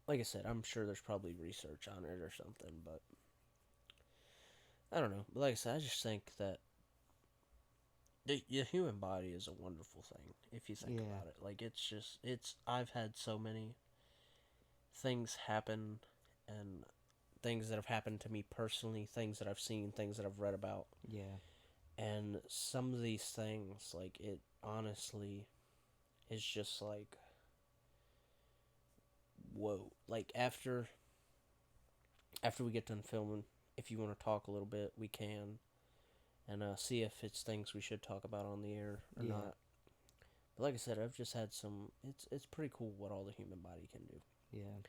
like I said, I'm sure there's probably research on it or something, but I don't know. But like I said, I just think that the human body is a wonderful thing if you think Yeah. about it. Like I've had so many things happen, and things that have happened to me personally, things that I've seen, things that I've read about, Yeah. and some of these things, like, it honestly is just like, whoa. Like after we get done filming, if you want to talk a little bit, we can, and see if it's things we should talk about on the air or Yeah. not. But like I said, I've just had some. It's pretty cool what all the human body can do. Yeah.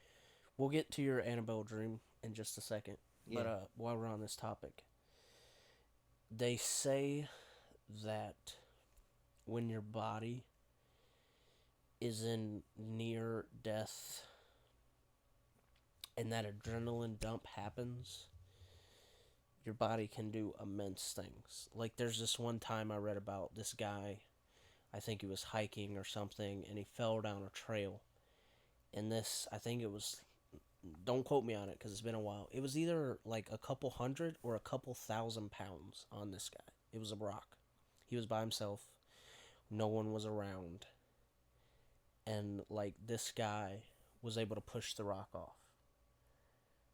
We'll get to your Annabelle dream in just a second. Yeah. But while we're on this topic, they say that when your body is in near death and that adrenaline dump happens, your body can do immense things. Like there's this one time I read about this guy, I think he was hiking or something, and he fell down a trail. And this, I think it was, don't quote me on it because it's been a while. It was either like a couple hundred or a couple thousand pounds on this guy. It was a rock. He was by himself. No one was around. And like this guy was able to push the rock off.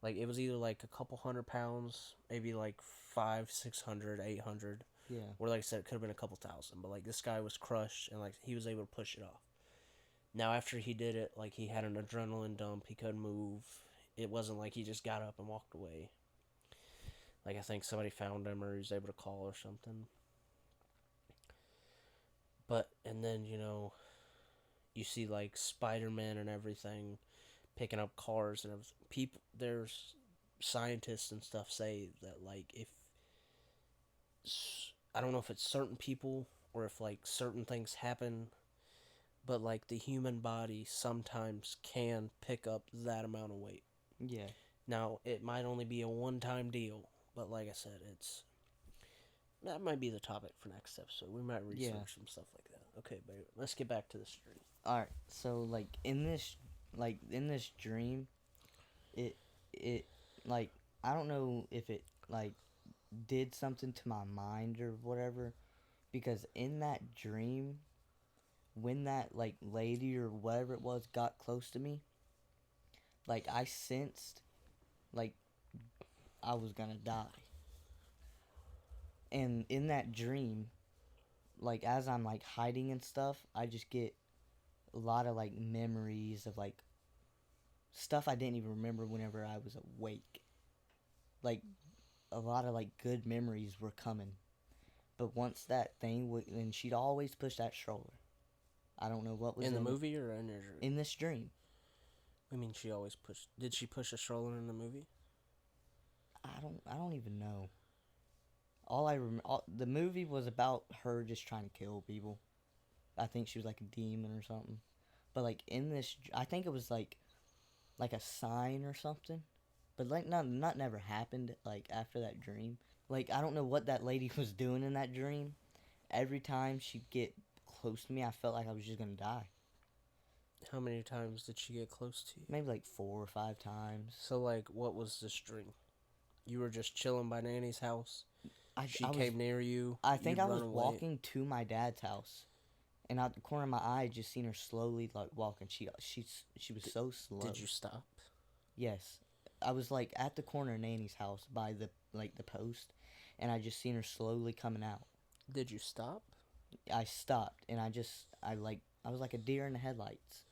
Like it was either like a couple hundred pounds, maybe like 500, 600, 800. Yeah. Or like I said, it could have been a couple thousand. But like this guy was crushed and like he was able to push it off. Now after he did it, like he had an adrenaline dump. He couldn't move. It wasn't like he just got up and walked away. Like I think somebody found him or he was able to call or something. But and then you see like Spider-Man and everything picking up cars and everything. People, there's scientists and stuff say that like if I don't know if it's certain people or if like certain things happen, but like the human body sometimes can pick up that amount of weight. Yeah. Now it might only be a one-time deal, but like I said, that might be the topic for next episode. We might research some stuff like that. Okay, babe, let's get back to the stream. All right. So in this dream, it like I don't know if it like did something to my mind or whatever, because in that dream, when that like lady or whatever it was got close to me, like I sensed like I was gonna die. And in that dream, like as I'm like hiding and stuff, I just get a lot of like memories of like stuff I didn't even remember whenever I was awake. Like a lot of like good memories were coming. But once that thing would, and she'd always push that stroller. I don't know what was in the movie or in your dream? In this dream. I mean, she always pushed. Did she push a stroller in the movie? I don't even know. The movie was about her just trying to kill people. I think she was like a demon or something. But like in this, I think it was like a sign or something. But like not never happened like after that dream. Like I don't know what that lady was doing in that dream. Every time she'd get close to me, I felt like I was just gonna die. How many times did she get close to you? Maybe like 4 or 5 times. So like, what was this dream? You were just chilling by Nanny's house. She came near you. I think I was away. walking to my dad's house, and out the corner of my eye, I just seen her slowly like walking. She was so slow. Did you stop? Yes, I was like at the corner of Nanny's house by the post, and I just seen her slowly coming out. Did you stop? I stopped, and I was like a deer in the headlights.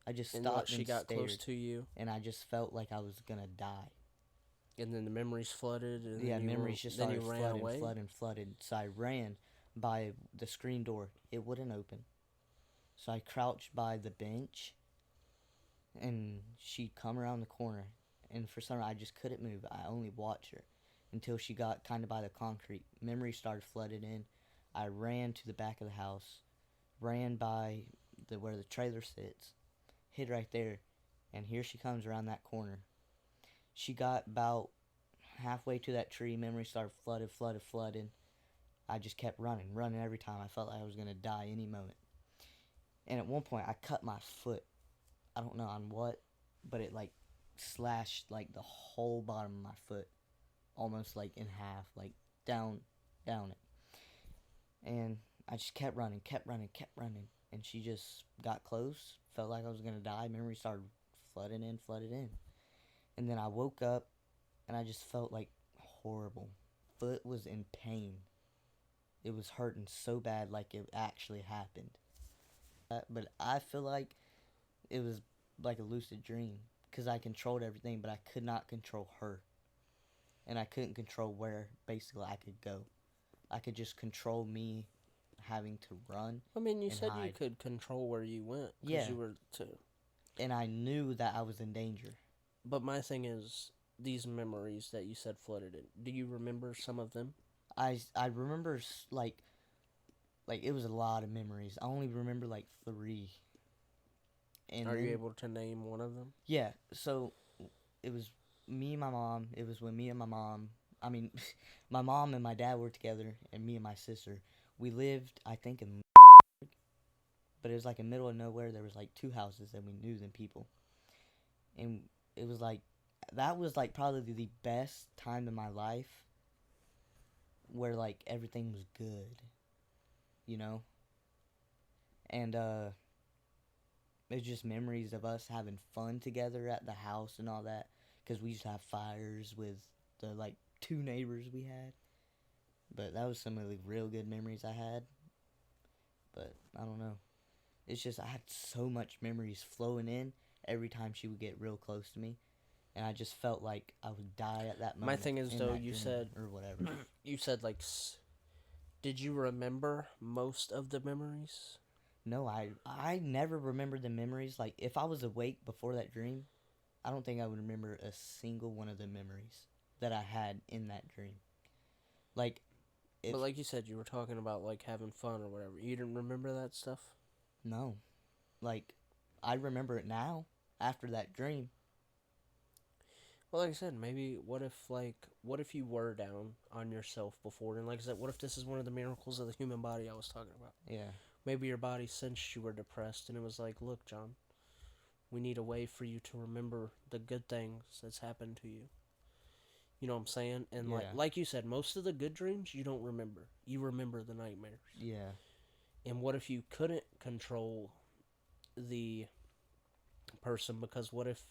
I just stopped and she got stared, close to you, and I just felt like I was gonna die. And then the memories flooded. And memories just started flooding. So I ran by the screen door. It wouldn't open. So I crouched by the bench, and she'd come around the corner. And for some reason, I just couldn't move. I only watched her until she got kind of by the concrete. Memories started flooding in. I ran to the back of the house, ran by where the trailer sits, hid right there, and here she comes around that corner. She got about halfway to that tree. Memories started flooding. I just kept running every time. I felt like I was going to die any moment. And at one point, I cut my foot. I don't know on what, but it like slashed like the whole bottom of my foot, almost like in half, like down it. And I just kept running. And she just got close. Felt like I was going to die. Memories started flooding in. And then I woke up, and I just felt like horrible. Foot was in pain. It was hurting so bad, like it actually happened. But I feel like it was like a lucid dream, because I controlled everything, but I could not control her. And I couldn't control where, basically, I could go. I could just control me having to run. I mean, you said hide. you could control where you went. Yeah. You were too. And I knew that I was in danger. But my thing is, these memories that you said flooded in, do you remember some of them? I remember, like it was a lot of memories. I only remember, like, 3. And Are you able to name one of them? Yeah, so it was me and my mom. It was when me and my mom I mean, my mom and my dad were together, and me and my sister. We lived, I think, in, but it was like in the middle of nowhere. There was like 2 houses, and we knew them people, and it was like that was like probably the best time in my life where like everything was good, you know, and it's just memories of us having fun together at the house and all that, because we used to have fires with the like 2 neighbors we had. But that was some of the real good memories I had. But I don't know. It's just I had so much memories flowing in every time she would get real close to me, and I just felt like I would die at that moment. My thing is, in though, that you dream said or whatever. you said like, did you remember most of the memories? No, I never remember the memories. Like if I was awake before that dream, I don't think I would remember a single one of the memories that I had in that dream. Like, if But like you said, you were talking about like having fun or whatever. You didn't remember that stuff? no, like I remember it now after that dream. Well, like I said, maybe what if you were down on yourself before? And like I said, what if this is one of the miracles of the human body I was talking about? Yeah, Maybe your body sensed you were depressed and it was like, look, John, we need a way for you to remember the good things that's happened to you. You know what I'm saying? And Yeah. like you said, most of the good dreams you don't remember. You remember the nightmares. yeah, And what if you couldn't control the person? Because what if,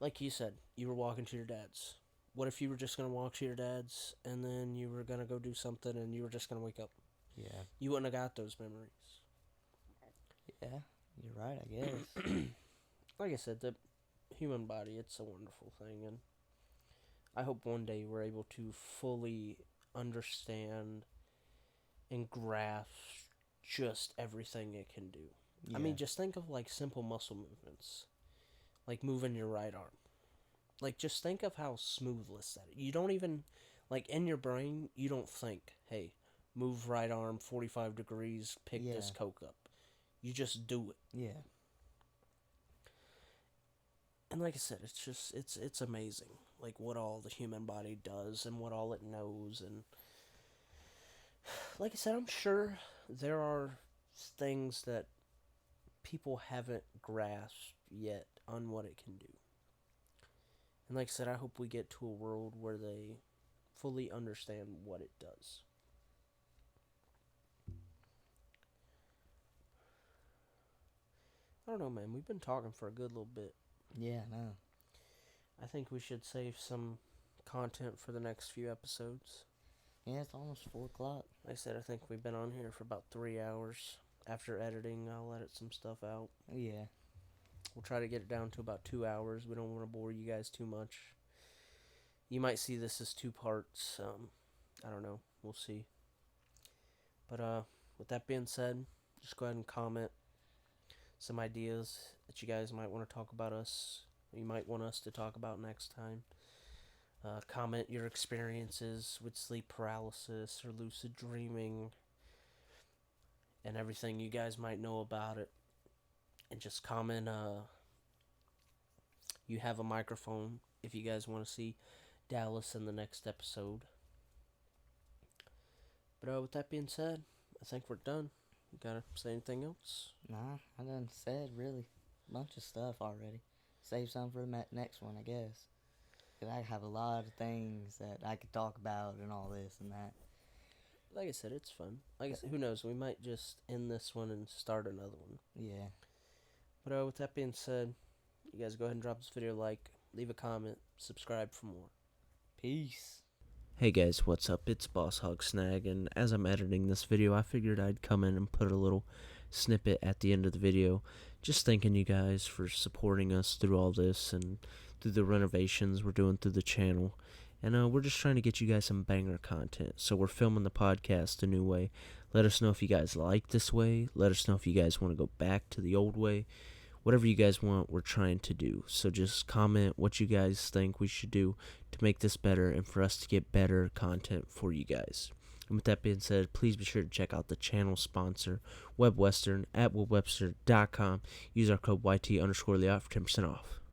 like you said, you were walking to your dad's? What if you were just going to walk to your dad's and then you were going to go do something and you were just going to wake up? yeah, You wouldn't have got those memories. yeah. You're right, I guess. Like I said, the human body, it's a wonderful thing. And I hope one day we're able to fully understand and grasp just everything it can do. I mean, just think of like simple muscle movements, like moving your right arm. Like, just think of how smoothless that is. You don't even, like, in your brain, you don't think, hey, move right arm 45 degrees, pick this Yeah. Coke up. You just do it. yeah, And like I said, it's just, it's amazing, like, what all the human body does and what all it knows. And like I said, I'm sure there are things that people haven't grasped yet on what it can do. And like I said, I hope we get to a world where they fully understand what it does. I don't know, man. We've been talking for a good little bit. yeah. No, I think we should save some content for the next few episodes. yeah. It's almost 4 o'clock. Like I said, I think we've been on here for about 3 hours. After editing, I'll edit some stuff out. Yeah, We'll try to get it down to about 2 hours. We don't want to bore you guys too much. You might see this as 2 parts. I don't know. We'll see. But with that being said, just go ahead and comment some ideas that you guys might want to talk about us. You might want us to talk about next time. Comment your experiences with sleep paralysis or lucid dreaming and everything you guys might know about it. And just comment, you have a microphone if you guys want to see Dallas in the next episode. But with that being said, I think we're done. You gotta say anything else? nah. I done said really bunch of stuff already. Save some for the next one, I guess. 'Cause I have a lot of things that I could talk about and all this and that. Like I said, it's fun. Like I said, who knows? We might just end this one and start another one. Yeah. But with that being said, you guys go ahead and drop this video a like, leave a comment, subscribe for more. Peace. Hey guys, what's up? It's Boss Hog Snag, and as I'm editing this video, I figured I'd come in and put a little snippet at the end of the video, just thanking you guys for supporting us through all this and through the renovations we're doing through the channel. And we're just trying to get you guys some banger content, so we're filming the podcast a new way. Let us know if you guys like this way. Let us know if you guys want to go back to the old way. Whatever you guys want, we're trying to do. So just comment what you guys think we should do to make this better and for us to get better content for you guys. And with that being said, please be sure to check out the channel sponsor, WebWestern, at webwebster.com. Use our code YT_LIAT for 10% off.